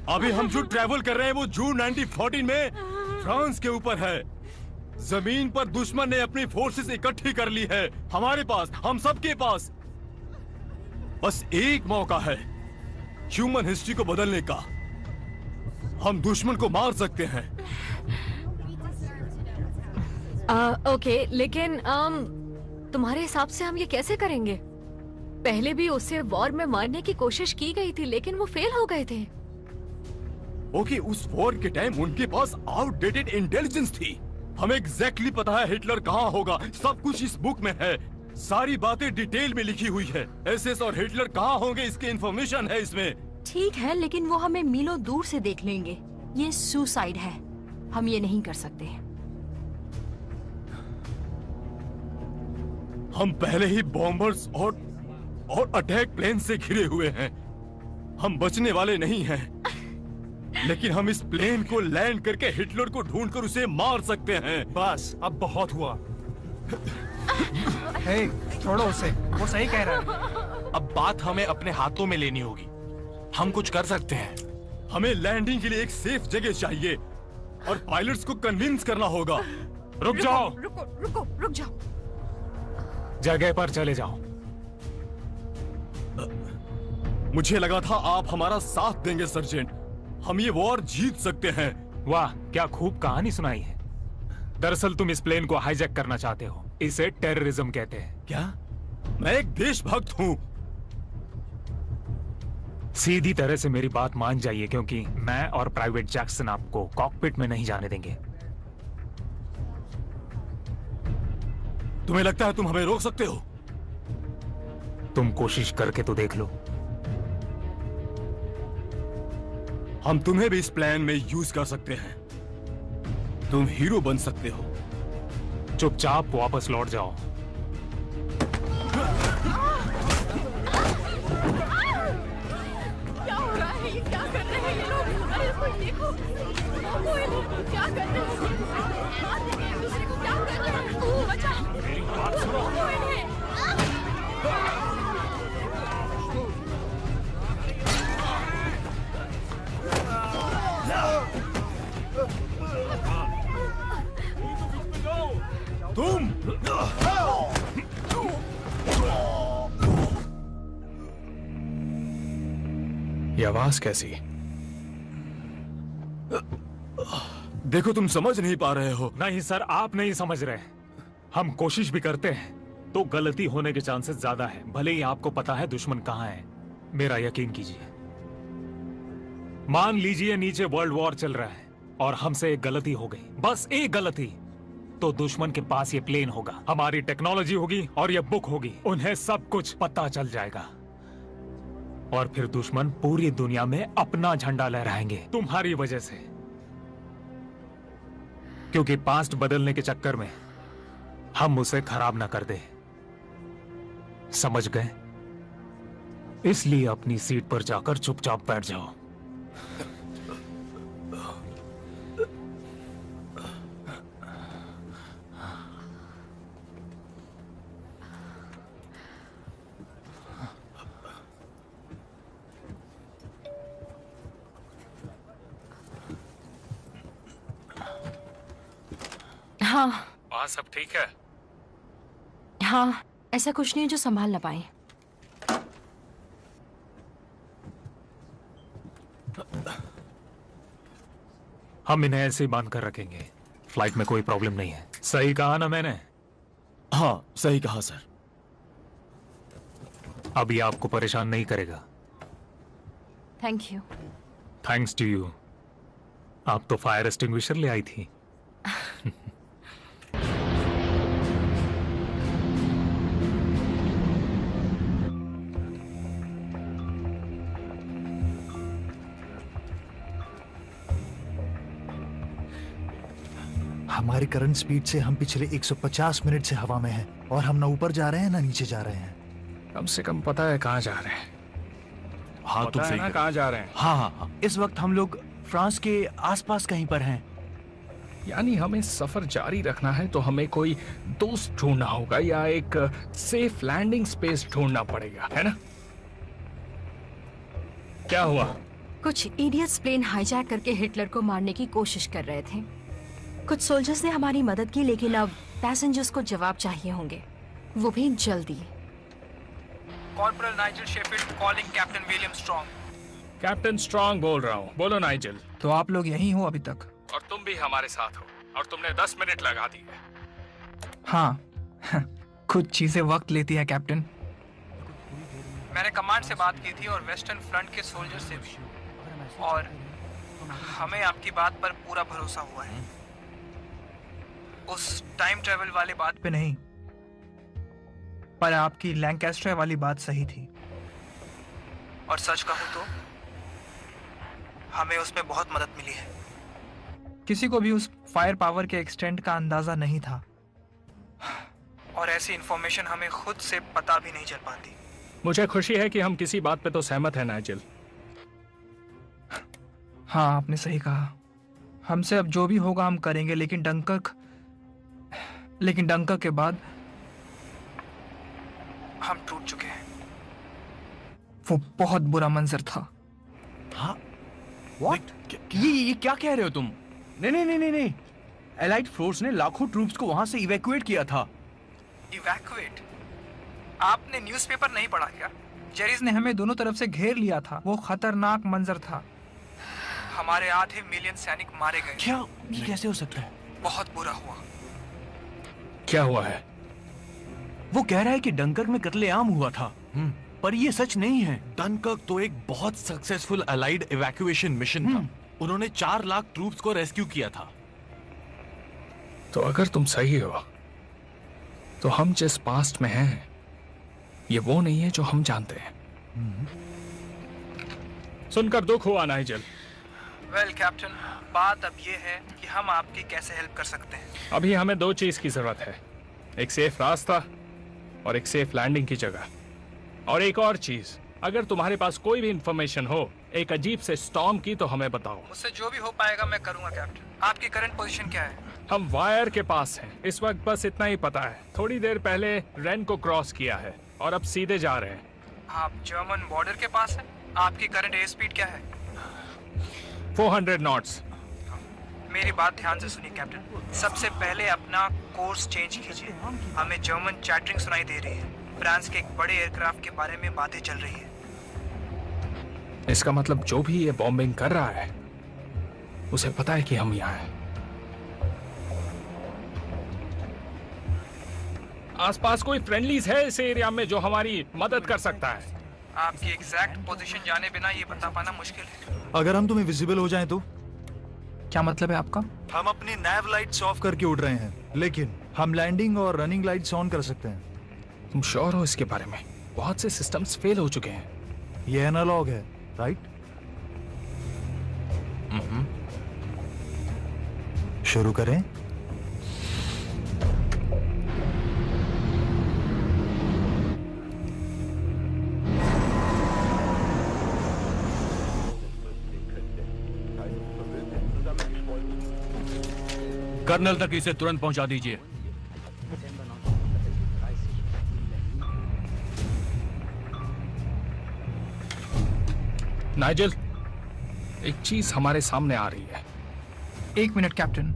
अभी हम जो ट्रैवल कर रहे हैं वो जून 1914 में फ्रांस के ऊपर है। जमीन पर दुश्मन ने अपनी फोर्सेस इकट्ठी कर ली है। हमारे पास, हम सबके पास बस एक मौका है ह्यूमन हिस्ट्री को बदलने का। हम दुश्मन को मार सकते हैं। ओके, लेकिन तुम्हारे हिसाब से हम ये कैसे करेंगे? पहले भी उससे वॉर में मारने की कोशिश की गई थी, लेकिन वो फेल हो गए थे। ओके, उस वॉर के टाइम उनके पास आउटडेटेड इंटेलिजेंस थी। हमें एग्जैक्टली पता है हिटलर कहाँ होगा। सब कुछ इस बुक में है। सारी बातें डिटेल में लिखी हुई है। एसएस और हिटलर कहाँ होंगे इसकी इंफॉर्मेशन है इसमें। ठीक है, लेकिन वो हमें मीलों दूर से देख लेंगे। ये सुसाइड है, हम ये नहीं कर सकते। हम पहले ही बॉम्बर्स और अटैक प्लेन से घिरे हुए हैं। हम बचने वाले नहीं हैं। लेकिन हम इस प्लेन को लैंड करके हिटलर को ढूंढकर उसे मार सकते हैं। बस, अब बहुत हुआ। हे, छोड़ो उसे, वो सही कह रहा है। अब बात हमें अपने हाथों में लेनी होगी। हम कुछ कर सकते हैं। हमें लैंडिंग के लिए एक सेफ जगह चाहिए और पायलट्स को कन्विंस करना होगा। रुक जाओ, रुको रुको, रुक जाओ। जगह पर चले जाओ। मुझे लगा था आप हमारा साथ देंगे सर्जेंट। हम ये वॉर जीत सकते हैं। वाह, क्या खूब कहानी सुनाई है। दरअसल तुम इस प्लेन को हाईजैक करना चाहते हो। इसे टेररिज्म कहते हैं। क्या? मैं एक देशभक्त हूँ। सीधी तरह से मेरी बात मान जाइए, क्योंकि मैं और प्राइवेट जैक्सन आपको कॉकपिट में नहीं जाने देंगे। तुम्हें लगता है तुम हमें रोक सकते हो? तुम कोशिश करके तो देख लो। हम तुम्हें भी इस प्लान में यूज कर सकते हैं। तुम हीरो बन सकते हो। चुपचाप वापस लौट जाओ। क्या हो रहा है? ये क्या कर रहे हैं ये लोग? अरे कोई देखो, कोई लोग क्या कर रहे हैं? मार देंगे एक दूसरे को, क्या कर रहे हैं? तू बचा, मेरी बात सुनो। कोई नहीं। तुम ये आवाज कैसी? देखो, तुम समझ नहीं पा रहे हो। नहीं सर, आप नहीं समझ रहे। हम कोशिश भी करते हैं तो गलती होने के चांसेस ज्यादा है, भले ही आपको पता है दुश्मन कहाँ है। मेरा यकीन कीजिए। मान लीजिए नीचे वर्ल्ड वॉर चल रहा है और हमसे एक गलती हो गई, बस एक गलती, तो दुश्मन के पास ये प्लेन होगा, हमारी टेक्नोलॉजी होगी और ये बुक होगी। उन्हें सब कुछ पता चल जाएगा और फिर दुश्मन पूरी दुनिया में अपना झंडा लहराएंगे तुम्हारी वजह से। क्योंकि पास्ट बदलने के चक्कर में हम उसे खराब ना कर दे। समझ गए? इसलिए अपनी सीट पर जाकर चुपचाप बैठ जाओ। हाँ वहाँ सब ठीक है? हाँ, ऐसा कुछ नहीं है जो संभाल ना पाए। हम इन्हें ऐसे ही बांध कर रखेंगे। फ्लाइट में कोई प्रॉब्लम नहीं है। सही कहा ना मैंने? हाँ सही कहा सर। अब ये आपको परेशान नहीं करेगा। Thank you. Thanks to you. आप तो फायर एक्सटिंग्विशर ले आई थी। हमारी करंट स्पीड से हम पिछले 150 मिनट से हवा में हैं और हम ना ऊपर जा रहे हैं ना नीचे जा रहे हैं। कम से कम पता है कहाँ जा रहे हैं। हाँ तुम सही ना कहाँ जा रहे हैं। हाँ हाँ हाँ, इस वक्त हम लोग फ्रांस के आसपास कहीं पर हैं। यानी हमें सफर जारी रखना है तो हमें कोई दोस्त ढूंढना होगा या एक सेफ लैंडिंग स्पेस ढूंढना पड़ेगा, है ना? क्या हुआ? कुछ इडियट्स प्लेन हाईजैक करके हिटलर को मारने की कोशिश कर रहे थे। कुछ सोल्जर्स ने हमारी मदद की, लेकिन अब पैसेंजर्स को जवाब चाहिए होंगे, वो भी जल्दी। Corporal Nigel Sheffield calling captain William strong. Captain strong बोल रहा हूँ। बोलो नाइजल। तो आप लोग यहीं हो अभी तक? और तुम भी हमारे साथ हो और तुमने 10 मिनट लगा दिए। हाँ कुछ चीजें वक्त लेती है कैप्टन। मैंने कमांड से बात की थी और वेस्टर्न फ्रंट के सोल्जर से भी, और हमें आपकी बात पर पूरा भरोसा हुआ है। उस टाइम ट्रेवल वाली बात पे नहीं, पर आपकी लैंकास्टर वाली बात सही थी। और सच कहूं तो हमें उसमें बहुत मदद मिली है। किसी को भी उस फायर पावर के एक्सटेंट का अंदाजा नहीं था, और ऐसी इंफॉर्मेशन हमें खुद से पता भी नहीं चल पाती। मुझे खुशी है कि हम किसी बात पे तो सहमत हैं नाइजल। हाँ आपने सही कहा। हमसे अब जो भी होगा हम करेंगे, लेकिन डंकर के बाद हम टूट चुके हैं। वो बहुत बुरा मंजर था। हाँ ये क्या कह रहे हो तुम? नहीं। एलाइड फोर्स ने लाखों ट्रूप्स को वहां से इवैक्यूएट किया था। इवैक्यूएट? आपने न्यूज़पेपर नहीं पढ़ा क्या? जेरिस ने हमें दोनों तरफ से घेर लिया था। वो खतरनाक मंजर था। हमारे आधे मिलियन सैनिक मारे गए। क्या? ये कैसे हो सकता है? बहुत बुरा हुआ। क्या हुआ है? वो कह रहा है कि डंकर्क में कत्लेआम हुआ था, पर ये सच नहीं है। डनकर्क तो एक बहुत सक्सेसफुल अलाइड इवैक्यूएशन मिशन था। उन्होंने 4 लाख ट्रूप्स को रेस्क्यू किया था। तो अगर तुम सही हो तो हम जिस पास्ट में हैं ये वो नहीं है जो हम जानते हैं। सुनकर दुख हुआ नाइजल। वेल कैप्टन, बात अब ये है कि हम आपकी कैसे हेल्प कर सकते हैं। अभी हमें 2 चीज की जरूरत है, एक सेफ रास्ता और एक सेफ लैंडिंग की जगह। और एक और चीज, अगर तुम्हारे पास कोई भी इंफॉर्मेशन हो एक अजीब से स्टॉर्म की तो हमें बताओ। मुझसे जो भी हो पाएगा मैं करूंगा कैप्टन। आपकी करंट पोजीशन क्या है? हम वायर के पास हैं इस वक्त, बस इतना ही पता है। थोड़ी देर पहले रेन को क्रॉस किया है और अब सीधे जा रहे हैं। आप जर्मन बॉर्डर के पास हैं। आपकी करंट एयर स्पीड क्या है? 400 नॉट्स। मेरी बात ध्यान से सुनिए कैप्टन। सबसे पहले अपना कोर्स चेंज कीजिए। हमें जर्मन चैटरिंग सुनाई दे रही है। फ्रांस के एक बड़े एयरक्राफ्ट के बारे में बातें चल रही है। इसका मतलब जो भी ये बॉम्बिंग कर रहा है उसे पता है कि हम यहाँ हैं। आसपास कोई फ्रेंडलीज है इस एरिया में जो हमारी मदद कर सकता है? आपकी एग्जैक्ट पोजीशन जाने बिना ये बता पाना मुश्किल है। अगर हम तुम्हें विजिबल हो जाएं तो? क्या मतलब है आपका? हम अपनी नैव लाइट्स ऑफ करके उड़ रहे हैं, लेकिन हम लैंडिंग और रनिंग लाइट्स ऑन कर सकते हैं। तुम श्योर हो इसके बारे में? बहुत से सिस्टम्स फेल हो चुके हैं। ये एनालॉग है, राइट? शुरू करें? कर्नल तक इसे तुरंत पहुंचा दीजिए। नाइजल, एक चीज हमारे सामने आ रही है। 1 मिनट कैप्टन।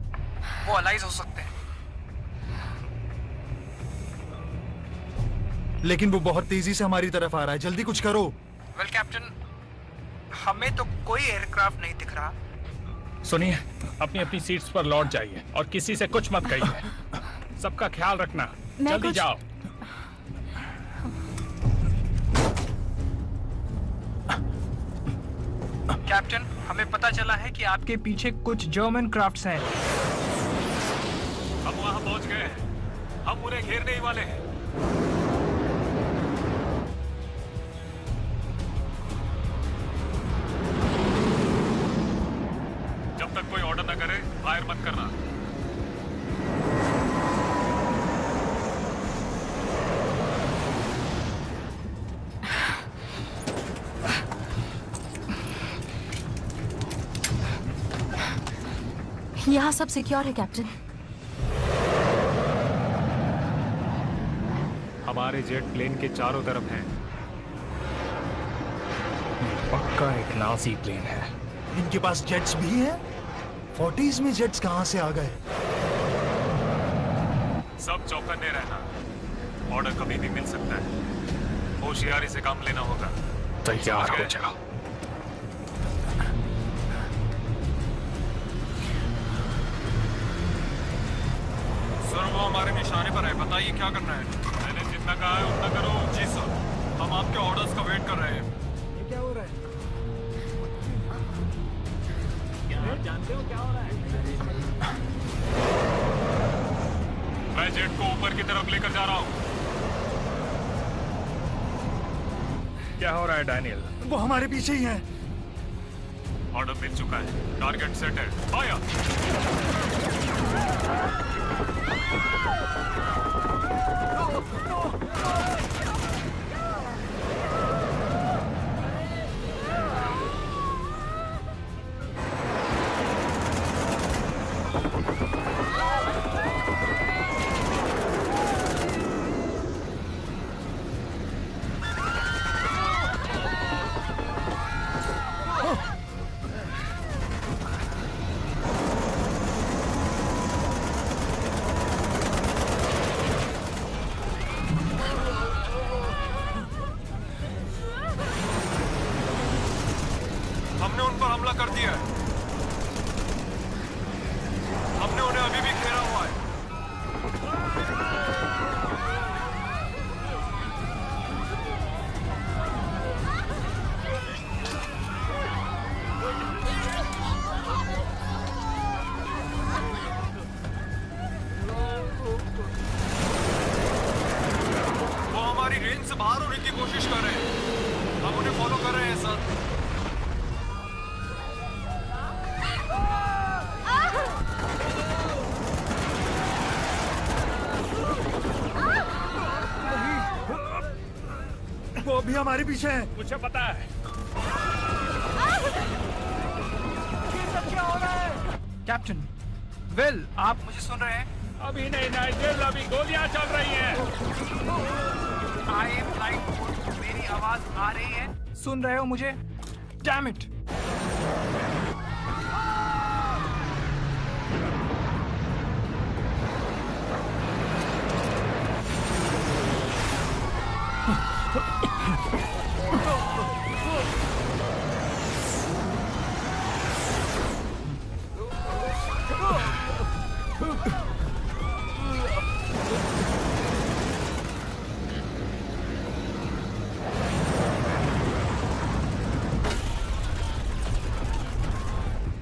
वो अलाइज हो सकते हैं। लेकिन वो बहुत तेजी से हमारी तरफ आ रहा है, जल्दी कुछ करो। वेल कैप्टन, हमें तो कोई एयरक्राफ्ट नहीं दिख रहा। सुनिए, अपनी अपनी सीट्स पर लौट जाइए और किसी से कुछ मत कहिए। सबका ख्याल रखना, जल्दी जाओ। कैप्टन, हमें पता चला है कि आपके पीछे कुछ जर्मन क्राफ्ट्स हैं। हम वहां पहुंच गए हैं, हम उन्हें घेरने ही वाले हैं। जब तक कोई ऑर्डर न करे फायर मत करना। यहाँ सब सिक्योर है कैप्टन। हमारे जेट प्लेन के चारों तरफ हैं। पक्का एक नाजी प्लेन है। इनके पास जेट्स भी हैं? 40s में जेट्स कहां से आ गए? सब चौकन्ने रहना, ऑर्डर कभी भी मिल सकता है, होशियारी से काम लेना होगा। तैयार हो जाओ। सर, वो हमारे निशाने पर है, बताइए क्या करना है। मैंने जितना कहा है उतना करो। जी सर, हम आपके ऑर्डर्स का वेट कर रहे हैं। ये क्या हो रहा है? आप जानते हो क्या हो रहा है? मैं जेट को ऊपर की तरफ लेकर जा रहा हूँ। क्या हो रहा है डैनियल? वो हमारे पीछे ही हैं। ऑर्डर मिल चुका है, टारगेट सेट है, फायर। हमने उन पर हमला कर दिया है। हमने उन्हें अभी भी घेरा हुआ है। वो हमारी रेंज से बाहर होने की कोशिश कर रहे हैं। हम उन्हें फॉलो कर रहे हैं सर। वो अभी हमारे पीछे हैं। मुझे पता है। ये सब क्या हो रहा है? कैप्टन, वेल, आप मुझे सुन रहे हैं? अभी नहीं नाइजेल, अभी गोलियां चल रही हैं। आई एम फ्लाइंग मोड, मेरी आवाज आ रही है? सुन रहे हो मुझे? Damn it!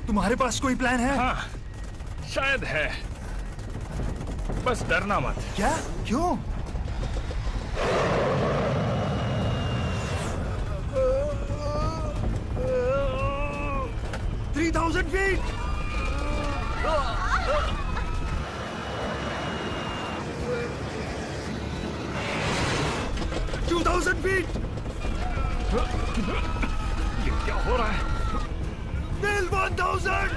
तुम्हारे पास कोई प्लान है? हाँ, शायद है, बस डरना मत। क्या? क्यों? $3,000 feet! 2,000 feet! ये क्या हो रहा है? Bill 1,000!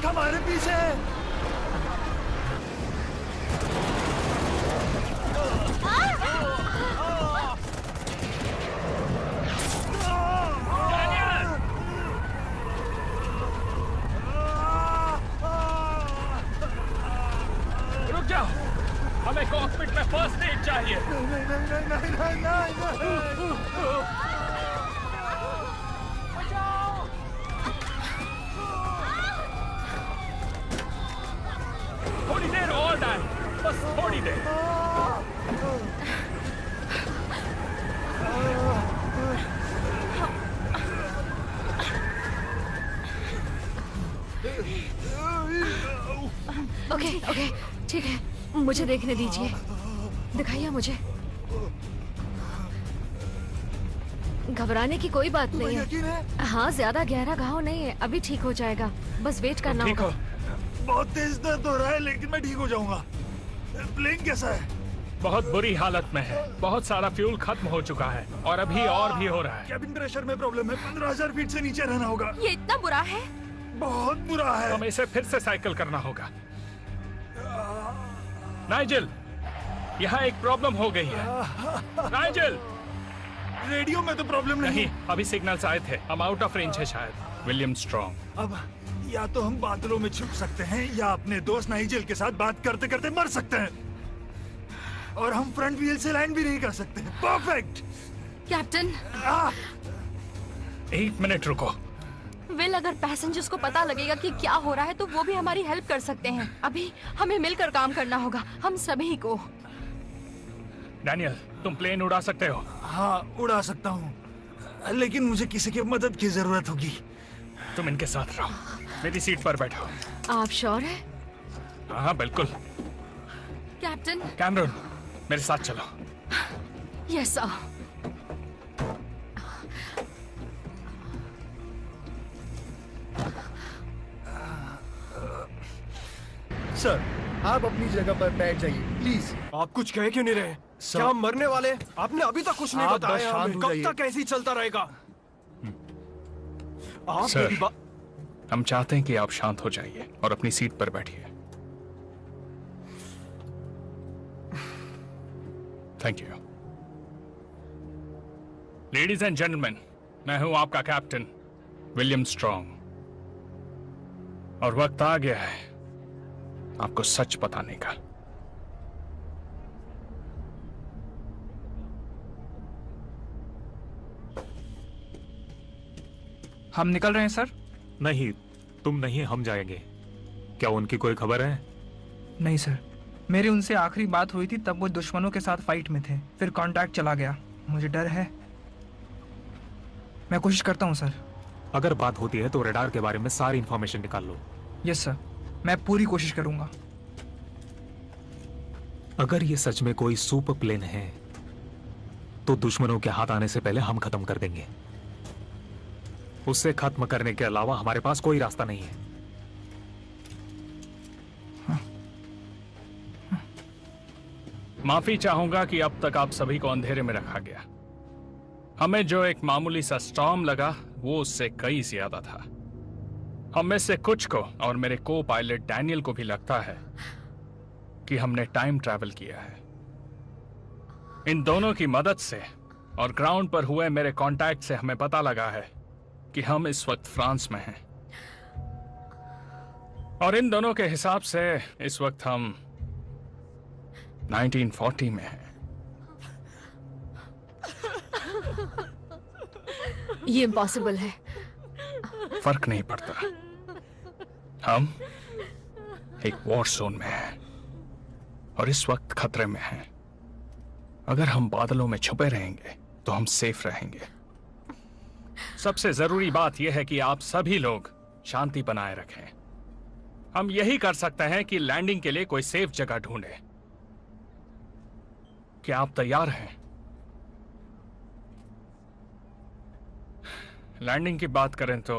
देख हमारे पीछे। रुक जाओ, हमें कॉकपिट में फर्स्ट एड चाहिए। थोड़ी देर और डाल, बस थोड़ी देर। ओके ओके ठीक है, मुझे देखने दीजिए, दिखाइए मुझे। घबराने की कोई बात नहीं है। हाँ, ज्यादा गहरा घाव नहीं है, अभी ठीक हो जाएगा, बस वेट करना होगा। बहुत तेज दर्द हो रहा है, लेकिन मैं ठीक हो जाऊंगा। प्लेन कैसा है? बहुत बुरी हालत में है, बहुत सारा फ्यूल खत्म हो चुका है और अभी और भी हो रहा है। कैबिन प्रेशर में प्रॉब्लम है, 15,000 फीट से नीचे रहना होगा। ये इतना बुरा है? बहुत बुरा है। हमें इसे फिर से साइकिल करना होगा। नाइजेल, यहाँ एक प्रॉब्लम हो गई है। नाइजेल, रेडियो में तो प्रॉब्लम नहीं। अभी सिग्नल्स आए थे, हम आउट ऑफ रेंज है शायद। विलियम स्ट्रॉन्ग, अब या तो हम बादलों में छुप सकते हैं या अपने दोस्त नाइजेल के साथ बात करते करते मर सकते हैं, और हम फ्रंट व्हील से लैंड भी नहीं कर सकते। Perfect captain. 1 मिनट रुको। विल, अगर पैसेंजर्स को पता लगेगा कि क्या हो रहा है तो वो भी हमारी हेल्प कर सकते हैं। अभी हमें मिलकर काम करना होगा, हम सभी को। डैनियल, तुम प्लेन उड़ा सकते हो? हाँ, उड़ा सकता हूँ, लेकिन मुझे किसी की मदद की जरूरत होगी। तुम इनके साथ रहो, मेरी सीट पर बैठो। आप श्योर है? हाँ बिल्कुल। कैप्टन। कैमरन, मेरे साथ चलो। Yes sir. सर, आप अपनी जगह पर बैठ जाइए प्लीज। आप कुछ कह क्यों नहीं रहे? क्या हम मरने वाले? आपने अभी तक कुछ नहीं बताया हमें। कब तक ऐसे ही चलता रहेगा? आप सर, मेरी बात। हम चाहते हैं कि आप शांत हो जाइए और अपनी सीट पर बैठिए। Thank you. Ladies and gentleman, मैं हूं आपका कैप्टन विलियम स्ट्रॉन्ग, और वक्त आ गया है आपको सच बताने का। हम निकल रहे हैं सर। नहीं, तुम नहीं, हम जाएंगे। क्या उनकी कोई खबर है? नहीं सर, मेरी उनसे आखिरी बात हुई थी तब वो दुश्मनों के साथ फाइट में थे, फिर कांटेक्ट चला गया। मुझे डर है। मैं कोशिश करता हूँ सर। अगर बात होती है तो रडार के बारे में सारी इंफॉर्मेशन निकाल लो। यस सर, मैं पूरी कोशिश करूंगा। अगर ये सच में कोई सुपर प्लेन है तो दुश्मनों के हाथ आने से पहले हम खत्म कर देंगे। उससे खत्म करने के अलावा हमारे पास कोई रास्ता नहीं है। माफी चाहूंगा कि अब तक आप सभी को अंधेरे में रखा गया। हमें जो एक मामूली सा स्टॉर्म लगा वो उससे कई ज्यादा था। हम में से कुछ को और मेरे को पायलट डैनियल को भी लगता है कि हमने टाइम ट्रैवल किया है। इन दोनों की मदद से और ग्राउंड पर हुए मेरे कांटेक्ट से हमें पता लगा है कि हम इस वक्त फ्रांस में हैं, और इन दोनों के हिसाब से इस वक्त हम 1940 में हैं। ये इम्पॉसिबल है। फर्क नहीं पड़ता, हम एक वॉर जोन में हैं और इस वक्त खतरे में हैं। अगर हम बादलों में छुपे रहेंगे तो हम सेफ रहेंगे। सबसे जरूरी बात यह है कि आप सभी लोग शांति बनाए रखें। हम यही कर सकते हैं कि लैंडिंग के लिए कोई सेफ जगह ढूंढें। क्या आप तैयार हैं? लैंडिंग की बात करें तो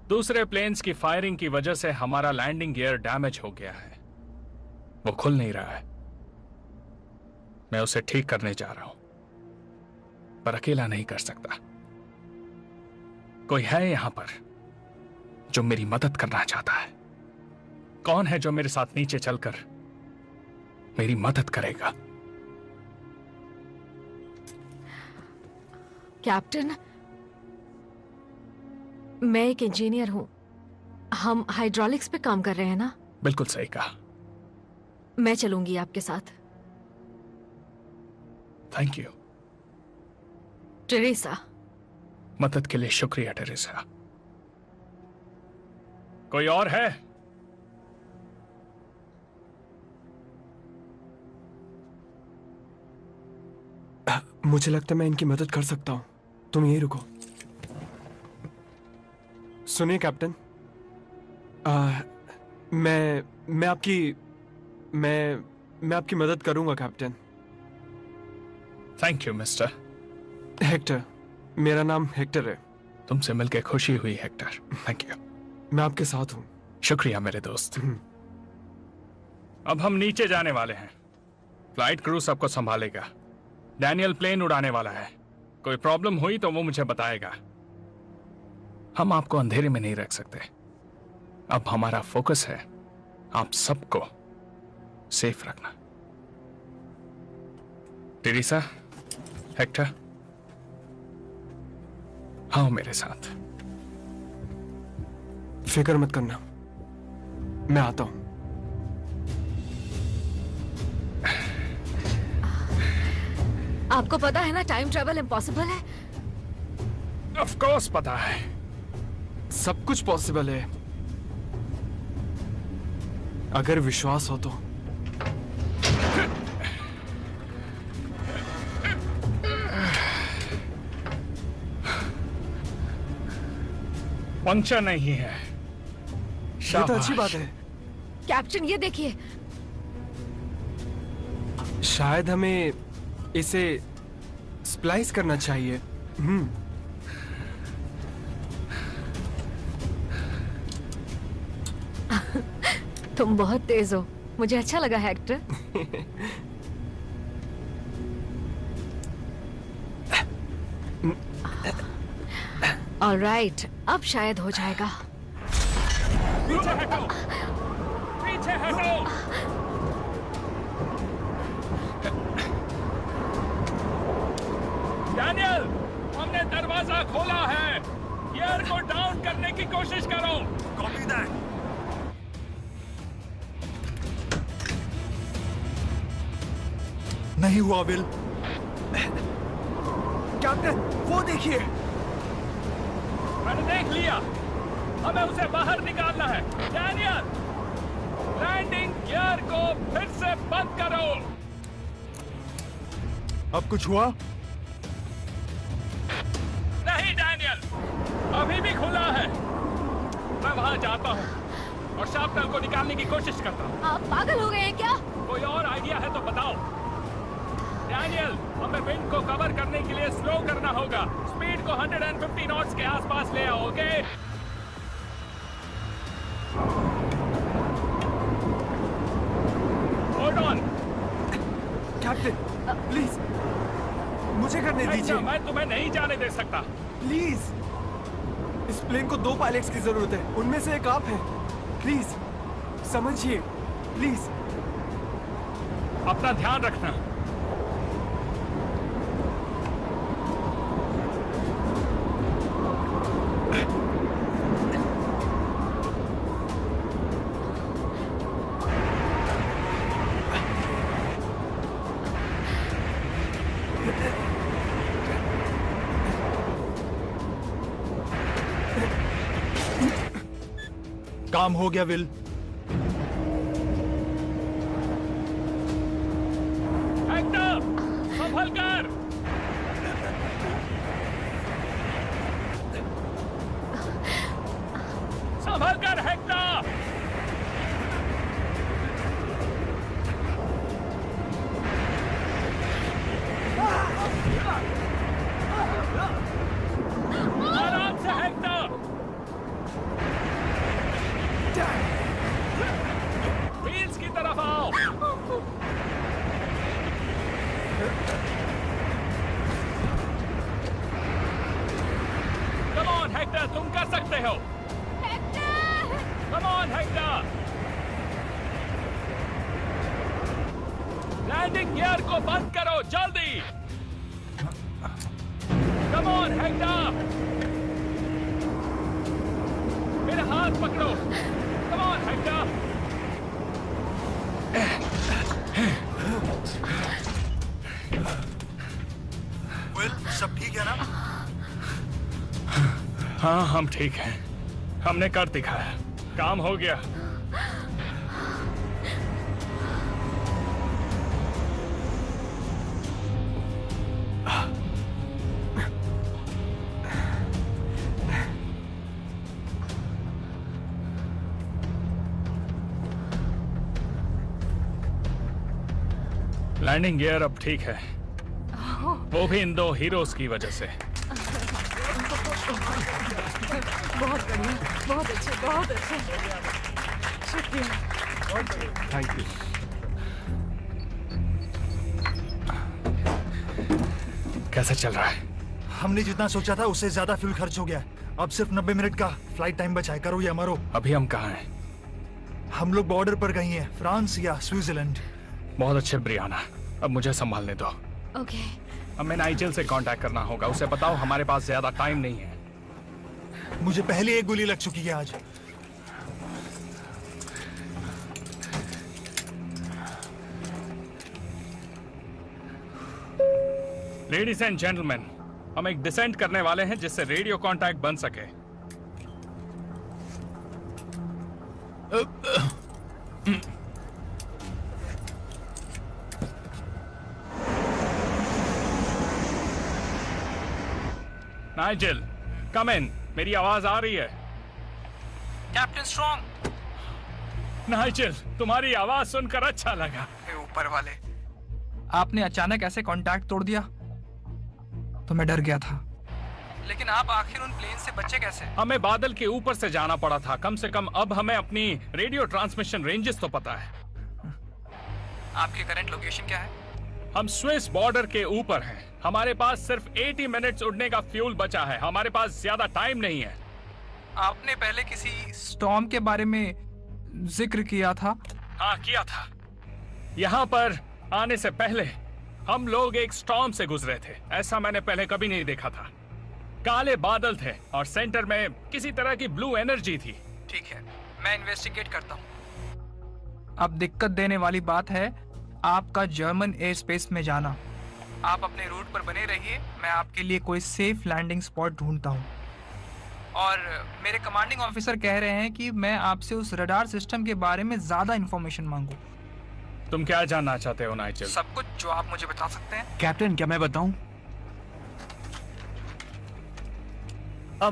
दूसरे प्लेन्स की फायरिंग की वजह से हमारा लैंडिंग गियर डैमेज हो गया है, वो खुल नहीं रहा है। मैं उसे ठीक करने जा रहा हूं, पर अकेला नहीं कर सकता। कोई है यहां पर जो मेरी मदद करना चाहता है? कौन है जो मेरे साथ नीचे चलकर मेरी मदद करेगा? कैप्टन, मैं एक इंजीनियर हूं। हम हाइड्रोलिक्स पे काम कर रहे हैं ना? बिल्कुल सही कहा। मैं चलूंगी आपके साथ। Thank you. टेरेसा। मदद के लिए शुक्रिया टेरेसा। कोई और है? मुझे लगता है मैं इनकी मदद कर सकता हूं। तुम यहीं रुको। सुनिए कैप्टन, मैं आपकी मदद करूंगा captain. Thank you mister Hector. मेरा नाम हेक्टर है। तुमसे मिलकर खुशी हुई हेक्टर। Thank you. मैं आपके साथ हूं। शुक्रिया मेरे दोस्त। अब हम नीचे जाने वाले हैं। फ्लाइट क्रू सबको संभालेगा। डैनियल प्लेन उड़ाने वाला है। कोई प्रॉब्लम हुई तो वो मुझे बताएगा। हम आपको अंधेरे में नहीं रख सकते। अब हमारा फोकस है आप सबको सेफ रखना। टेरेसा, हेक्टर, आओ मेरे साथ। फिक्र मत करना, मैं आता हूं। आपको पता है ना टाइम ट्रेवल इम्पॉसिबल है। ऑफ कोर्स पता है। सब कुछ पॉसिबल है अगर विश्वास हो तो। पंक्चर नहीं है। ये तो अच्छी बात है। कैप्टन ये देखिए। शायद हमें इसे स्प्लाइस करना चाहिए। तुम बहुत तेज हो। मुझे अच्छा लगा हेक्टर। ऑलराइट, अब शायद हो जाएगा। पीछे हटो, पीछे हटो। डैनियल, हमने दरवाजा खोला है। गियर को डाउन करने की कोशिश करो। Copy that. नहीं हुआ विल। कैप्टन, वो देखिए। मैंने देख लिया। हमें उसे बाहर निकालना है। डैनियल, लैंडिंग गियर को फिर से बंद करो। अब कुछ हुआ? नहीं डैनियल, अभी भी खुला है। मैं वहां जाता हूं और शार्पनर को निकालने की कोशिश करता हूं। आप पागल हो गए हैं क्या? कोई और आइडिया है तो बताओ। डैनियल, हमें विंड को कवर करने के लिए स्लो करना होगा। स्पीड को 150 नॉट्स के आसपास ले आओ, okay? Hold on. Captain, please मुझे करने दीजिए। मैं तुम्हें नहीं जाने दे सकता। प्लीज। इस प्लेन को 2 पायलट्स की जरूरत है। उनमें से एक आप हैं। प्लीज समझिए, प्लीज। अपना ध्यान रखना। काम हो गया विल। हेक्टर, संभल कर। संभल कर हेक्टर। आराम से हेक्टर। व्हील्स की तरफ आओ। कम ऑन हेक्टर, तुम कर सकते हो। हेक्टर! हेक्टर! लैंडिंग गियर को बंद करो जल्दी! Come on Hector! मेरा हाथ पकड़ो! Come on Hector! विल, सब ठीक है ना? हाँ, हम ठीक हैं। हमने कर दिखाया, काम हो गया। लैंडिंग गियर अब ठीक है, वो भी इन दो हीरोज की वजह से। बहुत बढ़िया, बहुत अच्छे, बहुत अच्छे। शुक्रिया। Thank you. कैसा चल रहा है? हमने जितना सोचा था उससे ज्यादा फ्यूल खर्च हो गया। अब सिर्फ 90 मिनट का फ्लाइट टाइम बचा है, करो या मरो। अभी हम कहाँ हैं? हम लोग बॉर्डर पर कहीं हैं, फ्रांस या स्विट्जरलैंड। बहुत अच्छे ब्रियाना, अब मुझे संभालने दो। ओके। हमें नाइजेल से कांटेक्ट करना होगा, उसे बताओ हमारे पास ज्यादा टाइम नहीं है। मुझे पहले एक गोली लग चुकी है आज। लेडीज एंड जेंटलमैन, हम एक डिसेंट करने वाले हैं जिससे रेडियो कांटेक्ट बन सके। नाइजेल, कम इन, मेरी आवाज आ रही है? Captain strong. नाइजेल, तुम्हारी आवाज सुनकर अच्छा लगा। ऊपर वाले, आपने अचानक ऐसे कांटेक्ट तोड़ दिया तो मैं डर गया था। लेकिन आप आखिर उन प्लेन से बचे कैसे? हमें बादल के ऊपर से जाना पड़ा था। कम से कम अब हमें अपनी रेडियो ट्रांसमिशन रेंजेस तो पता है। आपकी करंट लोकेशन क्या है? हम स्विस बॉर्डर के ऊपर हैं। हमारे पास सिर्फ 80 मिनट्स उड़ने का फ्यूल बचा है। हमारे पास ज्यादा टाइम नहीं है। आपने पहले किसी स्टॉर्म के बारे में जिक्र किया था? हाँ, किया था। यहाँ पर आने से पहले हम लोग एक स्टॉर्म से गुजरे थे। ऐसा मैंने पहले कभी नहीं देखा था। काले बादल थे और सेंटर में किसी तरह की ब्लू एनर्जी थी। ठीक है, मैं इन्वेस्टिगेट करता हूँ। अब दिक्कत देने वाली बात है आपका जर्मन एयर स्पेस में जाना। आप अपने रूट पर बने रहिए, मैं आपके लिए कोई सेफ लैंडिंग स्पॉट ढूंढता हूँ। और मेरे कमांडिंग ऑफिसर कह रहे हैं कि मैं आपसे उस रडार सिस्टम के बारे में ज्यादा इंफॉर्मेशन मांगू। तुम क्या जानना चाहते हो नाइजेल? सब कुछ जो आप मुझे बता सकते हैं। कैप्टन, क्या मैं बताऊं?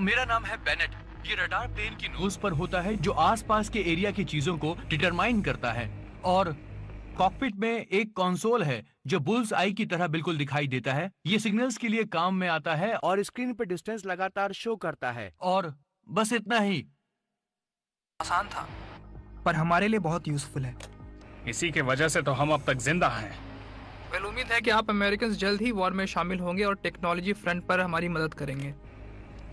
मेरा नाम है बेनेट। ये रडार प्लेन की नोज पर होता है जो आसपास के एरिया की चीजों को डिटरमाइन करता है। और कॉकपिट में एक कंसोल है जो बुल्स आई की तरह बिल्कुल दिखाई देता है। ये सिग्नल्स के लिए काम में आता है और स्क्रीन पर डिस्टेंस लगातार शो करता है। और बस इतना ही। आसान था, पर हमारे लिए बहुत यूजफुल है। इसी के वजह से तो हम अब तक जिंदा हैं। वेल, उम्मीद है कि आप अमेरिकन जल्द ही वॉर में शामिल होंगे और टेक्नोलॉजी फ्रंट पर हमारी मदद करेंगे।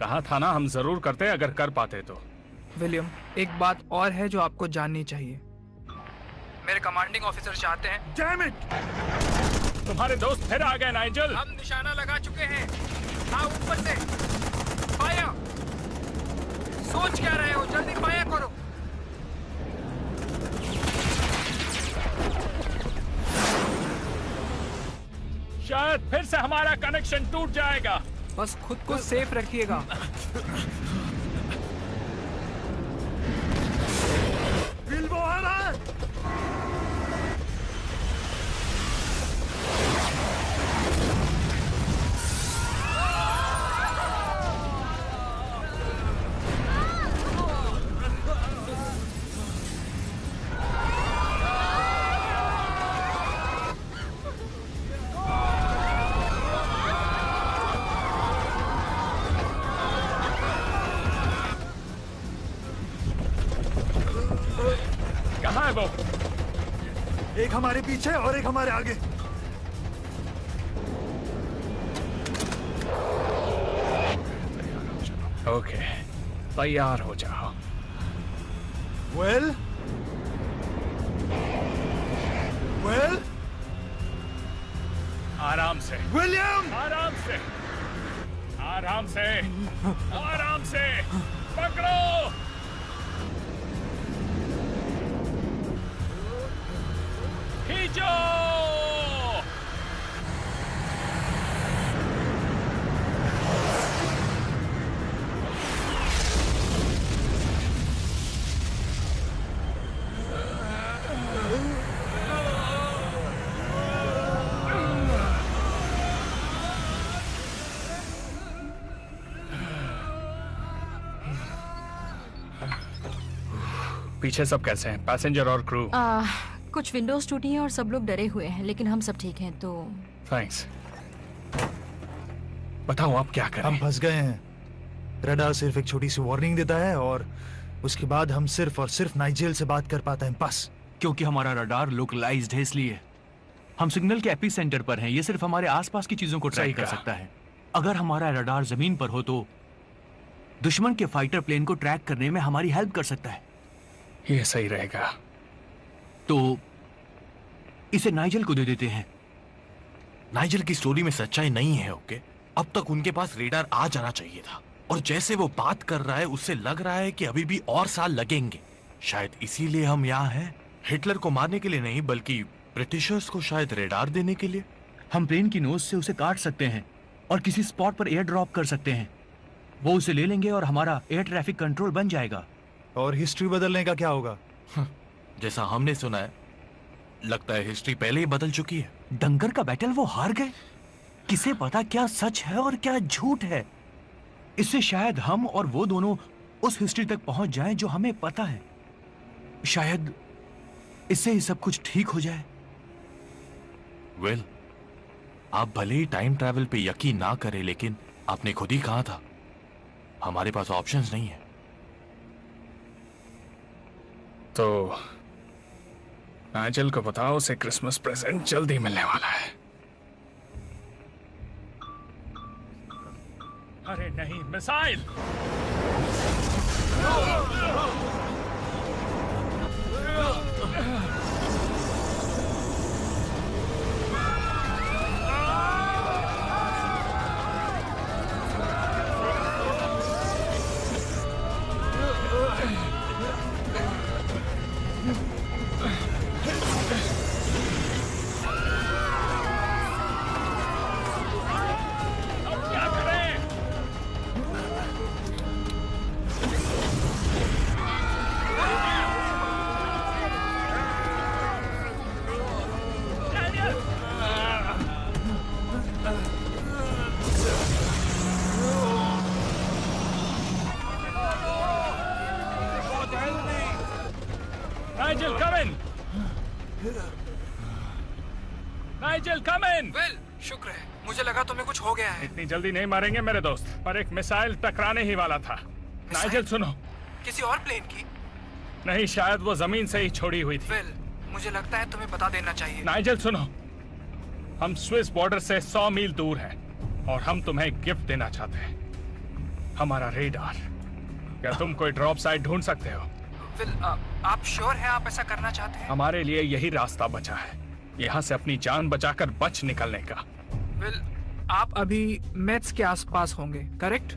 कहा था ना, हम जरूर करते अगर कर पाते तो। विलियम, एक बात और है जो आपको जाननी चाहिए। मेरे कमांडिंग ऑफिसर चाहते हैं। Damn it! तुम्हारे दोस्त फिर आ गए नाइजेल। हम निशाना लगा चुके हैं। हाँ, ऊपर से फायर। सोच क्या रहे हो, जल्दी फायर करो। शायद फिर से हमारा कनेक्शन टूट जाएगा। बस खुद को सेफ रखिएगा। बिल्बो आ रहा है। कहाँ है वो? एक हमारे पीछे और एक हमारे आगे। ओके, तैयार हो जाओ। वेल आराम से विलियम, आराम से, आराम से, आराम से, पकड़ो। खींचो। पीछे सब कैसे हैं? पैसेंजर और क्रू? कुछ विंडोज टूटी हैं और सब लोग डरे हुए हैं, लेकिन हम सब ठीक हैं। तो थैंक्स। बताओ आप क्या करें? हम फंस गए हैं। रडार सिर्फ एक छोटी सी वार्निंग देता है और उसके बाद हम सिर्फ और सिर्फ नाइजेल से बात कर पाते हैं, बस। क्योंकि हमारा रडार लोकलाइज्ड है, इसलिए हम सिग्नल के एपी सेंटर पर हैं। ये सिर्फ हमारे आसपास की चीजों को ट्रैक कर सकता है। अगर हमारा रडार जमीन पर हो तो दुश्मन के फाइटर प्लेन को ट्रैक करने में हमारी हेल्प कर सकता है। ये सही रहेगा। तो इसे नाइजल को दे देते हैं। नाइजल की स्टोरी में सच्चाई नहीं है, ओके? अब तक उनके पास रेडार आ जाना चाहिए था, और जैसे वो बात कर रहा है उससे लग रहा है कि अभी भी और साल लगेंगे। शायद इसीलिए हम यहाँ हैं, हिटलर को मारने के लिए नहीं, बल्कि ब्रिटिशर्स को शायद रेडार देने के लिए। हम प्लेन की नोज से उसे काट सकते हैं और किसी स्पॉट पर एयर ड्रॉप कर सकते हैं। वो उसे ले लेंगे और हमारा एयर ट्रैफिक कंट्रोल बन जाएगा। और हिस्ट्री बदलने का क्या होगा? जैसा हमने सुना है, लगता है हिस्ट्री पहले ही बदल चुकी है। डंगर का बैटल वो हार गए। किसे पता क्या सच है और क्या झूठ है। इससे शायद हम और वो दोनों उस हिस्ट्री तक पहुंच जाएं जो हमें पता है। शायद इससे ही सब कुछ ठीक हो जाए। वेल, आप भले ही टाइम ट्रैवल पे यकीन ना करें, लेकिन आपने खुद ही कहा था हमारे पास ऑप्शंस नहीं है। तो नाइजल को बताओ उसे क्रिसमस प्रेजेंट जल्दी मिलने वाला है। अरे नहीं, missile! Nigel, come in! Nigel, come in! Well, शुक्र है। मुझे लगा तुम्हें कुछ हो गया है। इतनी जल्दी नहीं मारेंगे मेरे दोस्त, पर एक मिसाइल टकराने ही वाला था। नाइजल सुनो। किसी और प्लेन की? नहीं, शायद वो जमीन से ही छोड़ी हुई थी। वेल, मुझे लगता है तुम्हें बता देना चाहिए। नाइजल सुनो, हम स्विस बॉर्डर से 100 मील दूर हैं और हम तुम्हें गिफ्ट देना चाहते हैं, हमारा रेडार। क्या तुम कोई ड्रॉप साइट ढूंढ सकते हो? वेल, आप श्योर हैं आप ऐसा करना चाहते हैं? हमारे लिए यही रास्ता बचा है, यहाँ से अपनी जान बचाकर बच निकलने का। वेल, आप अभी मेट्स के आसपास होंगे, करेक्ट?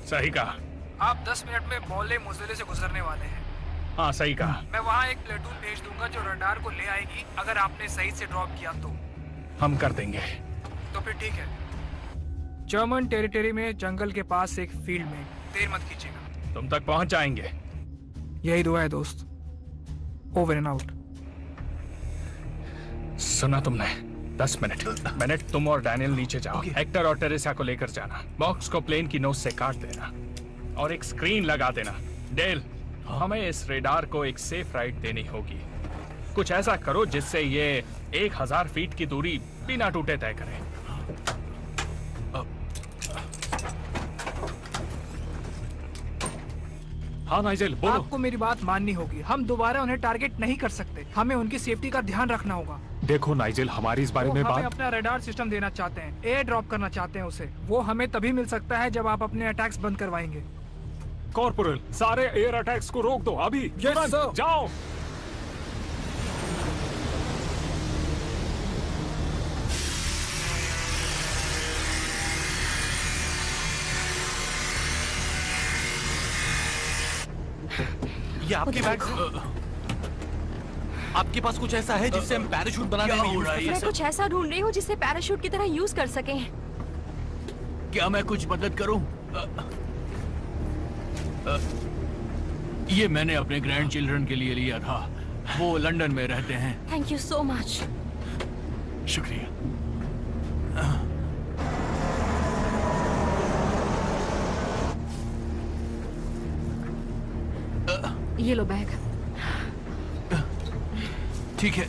सही कहा। आप 10 मिनट में मोहल्ले मुजले से गुजरने वाले हैं। हाँ, सही कहा। मैं वहाँ एक प्लेटून भेज दूंगा जो रडार को ले आएगी, अगर आपने सही से ड्रॉप किया तो। हम कर देंगे। तो फिर ठीक है। जर्मन टेरिटरी में जंगल के पास एक फील्ड में, देर मत कीजिएगा। तुम तक पहुंच जाएंगे। यही दुआ है दोस्त। Over and out. सुना तुमने? 10 मिनट तुम और डैनियल नीचे जाओ। हेक्टर और टेरेसा को लेकर जाना। बॉक्स को प्लेन की नोज से काट देना और एक स्क्रीन लगा देना। डेल, हमें इस रेडार को एक सेफ राइड देनी होगी। कुछ ऐसा करो जिससे ये 1000 फीट की दूरी बिना टूटे तय करे। हाँ नाइजेल, बोलो। आपको मेरी बात माननी होगी। हम दोबारा उन्हें टारगेट नहीं कर सकते। हमें उनकी सेफ्टी का ध्यान रखना होगा। देखो नाइजेल, हमारी इस बारे में हमें बात। अपना रडार सिस्टम देना चाहते हैं, एयर ड्रॉप करना चाहते हैं उसे। वो हमें तभी मिल सकता है जब आप अपने अटैक्स बंद करवाएंगे। कॉर्पोरल, सारे एयर अटैक्स को रोक दो अभी। तुरंत जाओ। ये आपके बैग आपके पास कुछ ऐसा है जिससे हम पैराशूट बनाने में यूज कर मैं कुछ ऐसा ढूंढ रही हूँ जिसे पैराशूट की तरह यूज कर सकें। क्या मैं कुछ मदद करूं? ये मैंने अपने ग्रैंड चिल्ड्रन के लिए लिया था। वो लंदन में रहते हैं। Thank you so much. शुक्रिया। ये लो बैग। ठीक है।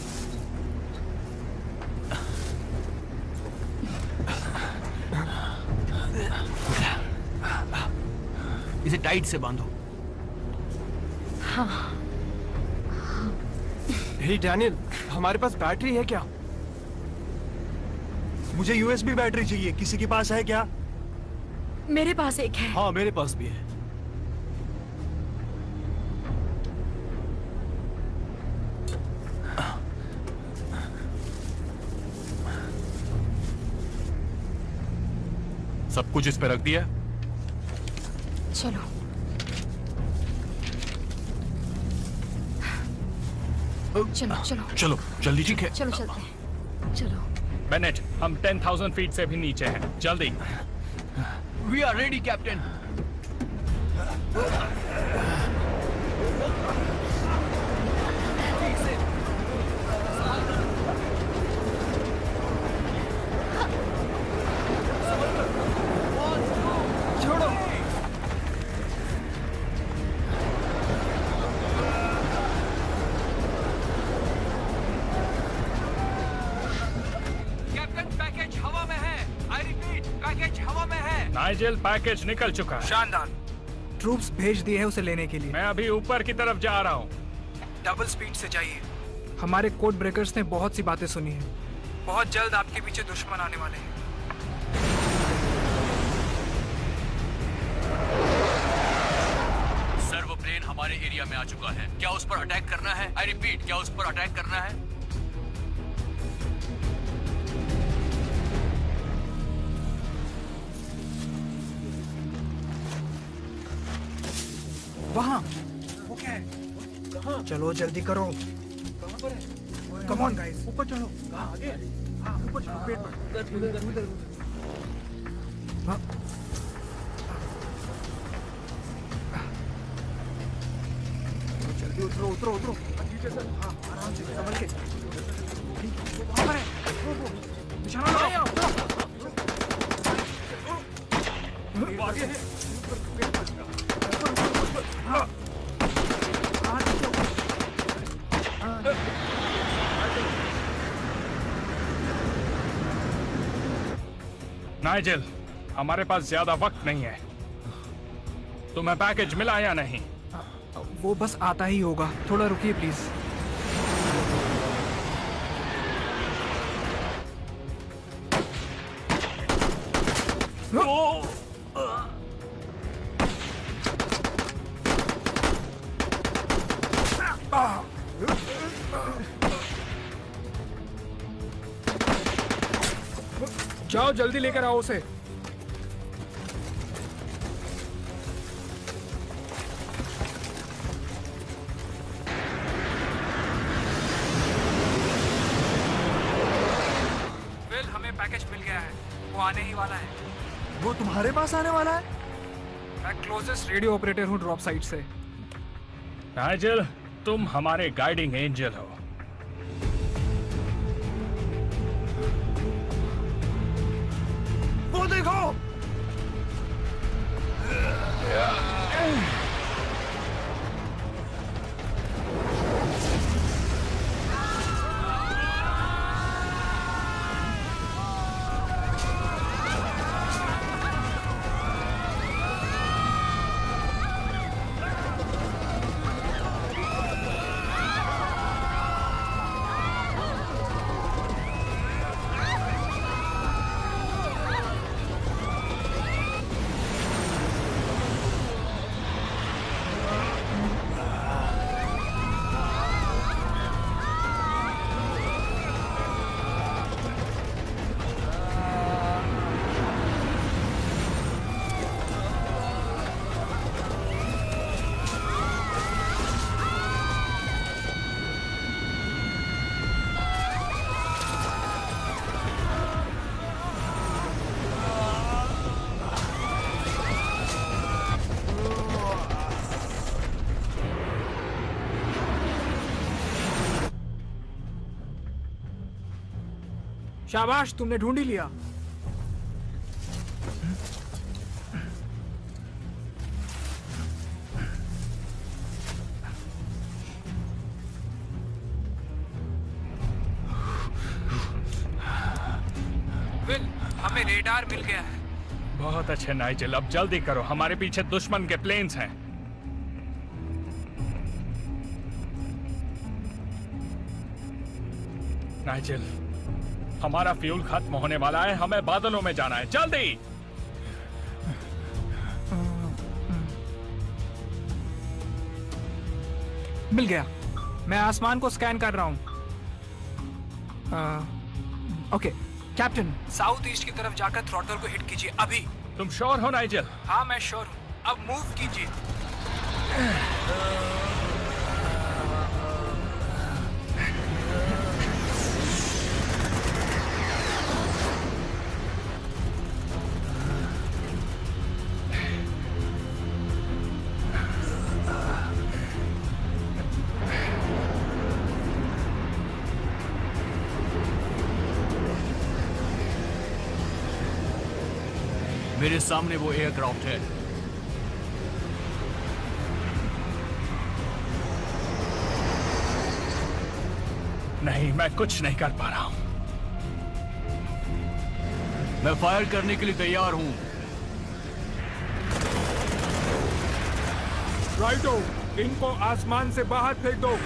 इसे टाइट से बांधो। हाँ। हे डैनियल, हमारे पास बैटरी है क्या? मुझे यूएसबी बैटरी चाहिए, किसी के पास है क्या? मेरे पास एक है। हाँ मेरे पास भी है। सब कुछ इस पे रख दिया? चलो। चलो चलो चलो जल्दी। ठीक है, चलो चलते हैं। चलो। बेनेट, हम 10,000 फीट से भी नीचे हैं, जल्दी। We are ready captain. छोड़ो। कैप्टन, पैकेज हवा में है। आई रिपीट, पैकेज हवा में है। नाइजेल, पैकेज निकल चुका है। शानदार। ट्रूप्स भेज दिए हैं उसे लेने के लिए। मैं अभी ऊपर की तरफ जा रहा हूँ। डबल स्पीड से जाइए। हमारे कोड ब्रेकर्स ने बहुत सी बातें सुनी हैं। बहुत जल्द आपके पीछे दुश्मन आने वाले हैं। सर्व प्लेन हमारे एरिया में आ चुका है। क्या उस पर अटैक करना है? आई रिपीट, क्या उस पर अटैक करना है? वहाँ वो क्या है? कहाँ? चलो जल्दी करो। कहाँ पर है? कम ऑन गाइस, ऊपर चलो। कहाँ आगे? हाँ ऊपर चलो, पेड़ पर। उधर। हाँ। जल्दी उतरो। नीचे सर। हाँ आराम से, संभल के। ठीक, वो वहाँ पर है। वो निशाना लगाओ। आगे है। हाँ। नाइजेल, हमारे पास ज्यादा वक्त नहीं है। तुम्हें पैकेज मिला या नहीं? वो बस आता ही होगा, थोड़ा रुकिए प्लीज। जाओ जल्दी लेकर आओ उसे। वेल, हमें पैकेज मिल गया है, वो आने ही वाला है। वो तुम्हारे पास आने वाला है? मैं क्लोजेस्ट रेडियो ऑपरेटर हूँ ड्रॉप साइट से। नाइजेल, तुम हमारे गाइडिंग एंजल हो। वो देखो। शाबाश, तुमने ढूंढ ही लिया। विल, हमें रेडार मिल गया है। बहुत अच्छे नाइजेल, अब जल्दी करो, हमारे पीछे दुश्मन के प्लेन्स हैं। नाइजेल, हमारा फ्यूल खत्म होने वाला है, हमें बादलों में जाना है, जल्दी। मिल गया, मैं आसमान को स्कैन कर रहा हूँ। ओके कैप्टन, साउथ ईस्ट की तरफ जाकर थ्रॉटल को हिट कीजिए अभी। तुम श्योर हो नाइजेल? हाँ मैं श्योर हूँ, अब मूव कीजिए। मेरे सामने वो एयरक्राफ्ट है। नहीं, मैं कुछ नहीं कर पा रहा हूं। मैं फायर करने के लिए तैयार हूं। राइटो, इनको आसमान से बाहर फेंक दो।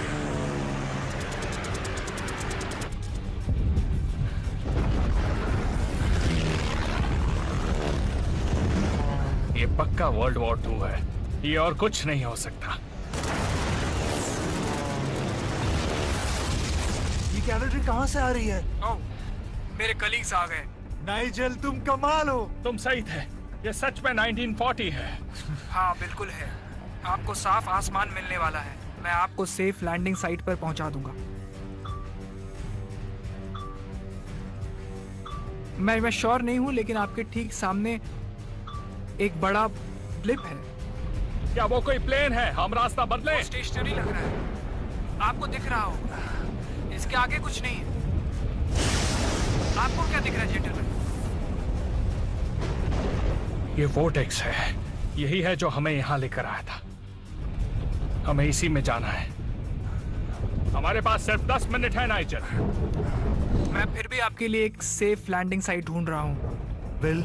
ये पक्का वर्ल्ड वॉर 2 है, ये और कुछ नहीं हो सकता। ये कैवेलरी कहाँ से आ रही है? ओह, मेरे कलीग्स आ गए। नाइजेल, तुम कमाल हो। तुम सही थे, ये सच में 1940 है। हाँ बिल्कुल है, आपको साफ आसमान मिलने वाला है। मैं आपको सेफ लैंडिंग साइट पर पहुंचा दूंगा। मैं श्योर नहीं हूं, लेकिन आपके ठीक सामने एक बड़ा ब्लिप है। क्या वो कोई प्लेन है? हम रास्ता बदले। वो स्टेशनरी लग रहा है, आपको दिख रहा होगा। इसके आगे कुछ नहीं है। आपको क्या दिख रहा है जेंटलमैन? ये वोर्टेक्स है, यही है जो हमें यहाँ लेकर आया था। हमें इसी में जाना है। हमारे पास सिर्फ 10 मिनट है नाइजर। मैं फिर भी आपके लिए एक सेफ लैंडिंग साइट ढूंढ रहा हूँ। विल,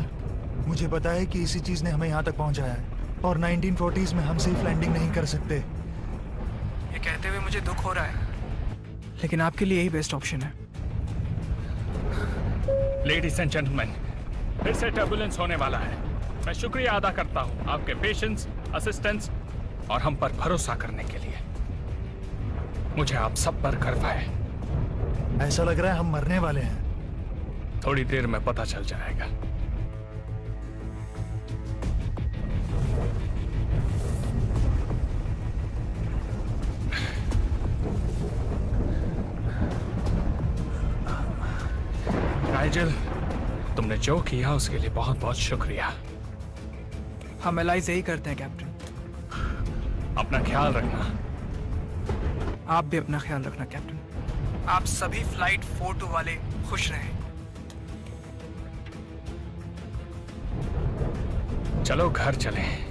मुझे पता है कि इसी चीज ने हमें यहाँ तक पहुँचाया है, और 1940s में हम सेफ लैंडिंग नहीं कर सकते। ये कहते हुए मुझे दुख हो रहा है, लेकिन आपके लिए यही बेस्ट ऑप्शन है। लेडीज एंड जेंटलमैन, फिर से टर्बुलेंस होने वाला है। मैं शुक्रिया अदा करता हूँ आपके पेशेंस, असिस्टेंस और हम पर भरोसा करने के लिए। मुझे आप सब पर गर्व है। ऐसा लग रहा है हम मरने वाले हैं। थोड़ी देर में पता चल जाएगा। नाइजेल, तुमने जो किया उसके लिए बहुत बहुत शुक्रिया। हम एलाइज यही करते हैं कैप्टन। अपना ख्याल रखना। आप भी अपना ख्याल रखना कैप्टन। आप सभी फ्लाइट 42 वाले खुश रहें। चलो घर चलें।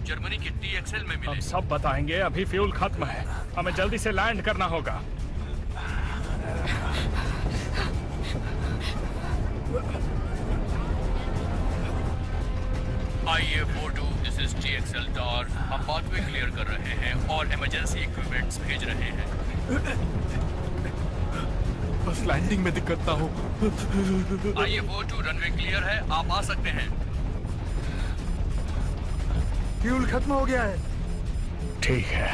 जर्मनी की TXL में मिले। हम सब बताएंगे, अभी फ्यूल खत्म है, हमें जल्दी से लैंड करना होगा। IA-42, this is TXL tower. हम पाथवे क्लियर कर रहे हैं और इमरजेंसी इक्विपमेंट्स भेज रहे हैं। बस लैंडिंग में दिक्कत ना हो। IA-42 रनवे क्लियर है, आप आ सकते हैं। फ्यूल खत्म हो गया है। ठीक है,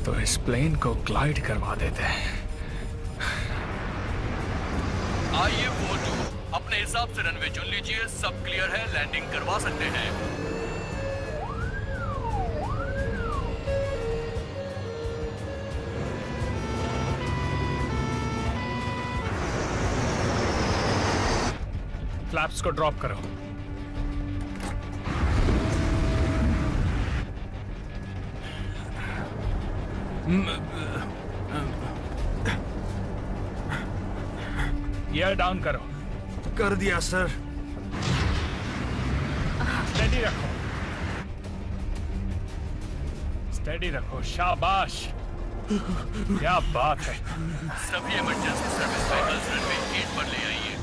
तो इस प्लेन को ग्लाइड करवा देते हैं। IA-42 अपने हिसाब से रनवे चुन लीजिए, सब क्लियर है, लैंडिंग करवा सकते हैं। फ्लैप्स को ड्रॉप करो। गियर डाउन करो। कर दिया सर। स्टेडी रखो, स्टेडी रखो, शाबाश, क्या बात है। सभी इमरजेंसी सर्विस व्हीकल्स रनवे 8 पर ले आइए।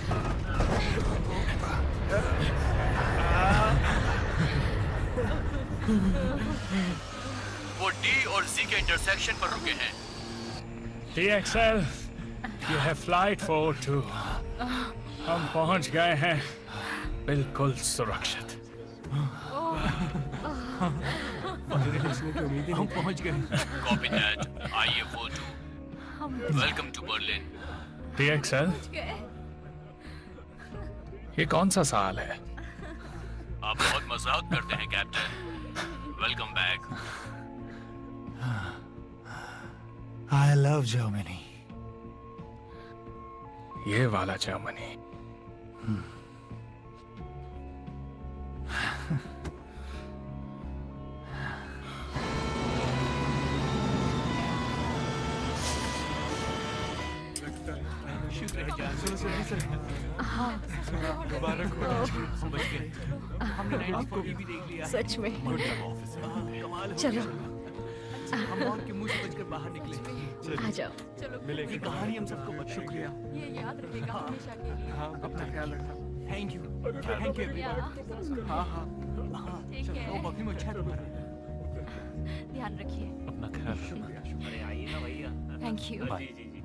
वो डी और सी के इंटरसेक्शन पर रुके हैं। TXL, you have flight 42। हम पहुंच गए हैं, बिल्कुल सुरक्षित। हम पहुंच गए। Copy that, IA-42, welcome to Berlin। TXL, ये कौन सा साल है? आप बहुत मजाक करते हैं captain. Welcome back. I love Germany. ये वाला जर्मनी। मुबारक हो। हम बच गए। हमने 94 भी देख लिया। सच में। कमाल। चलो। हम मॉल के मुंह से बचकर बाहर निकले। आ जाओ। चलो। ये कहानी हम सबको बताएगी। शुक्रिया। ये याद रहेगा हमेशा के लिए। हाँ, अपना ख्याल रखना। Thank you everyone. हाँ हाँ। ठीक है। वो परफ्यूम अच्छा है तुम्हारा। ध्यान रखिए। अपना ख्याल। शुक्रिया शुक्रिया। अरे आइए ना भैया। Thank you. जी जी जी।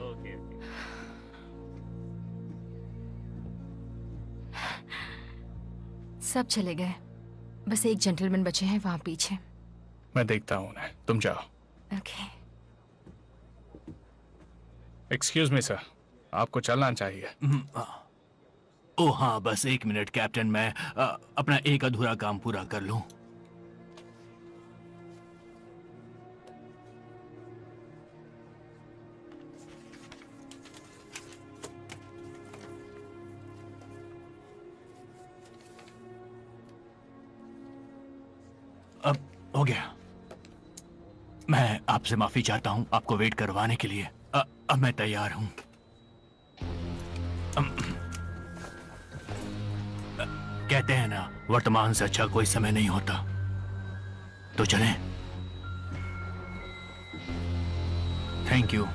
Okay okay. सब चले गए, बस एक जेंटलमैन बचे हैं वहां पीछे। मैं देखता हूँ उन्हें, तुम जाओ। ओके। एक्सक्यूज मी सर, आपको चलना चाहिए। ओ हाँ, बस 1 मिनट कैप्टन, मैं अपना एक अधूरा काम पूरा कर लूं। अब हो गया। मैं आपसे माफी चाहता हूं आपको वेट करवाने के लिए। अब मैं तैयार हूं। कहते हैं ना, वर्तमान से अच्छा कोई समय नहीं होता। तो चलें। Thank you.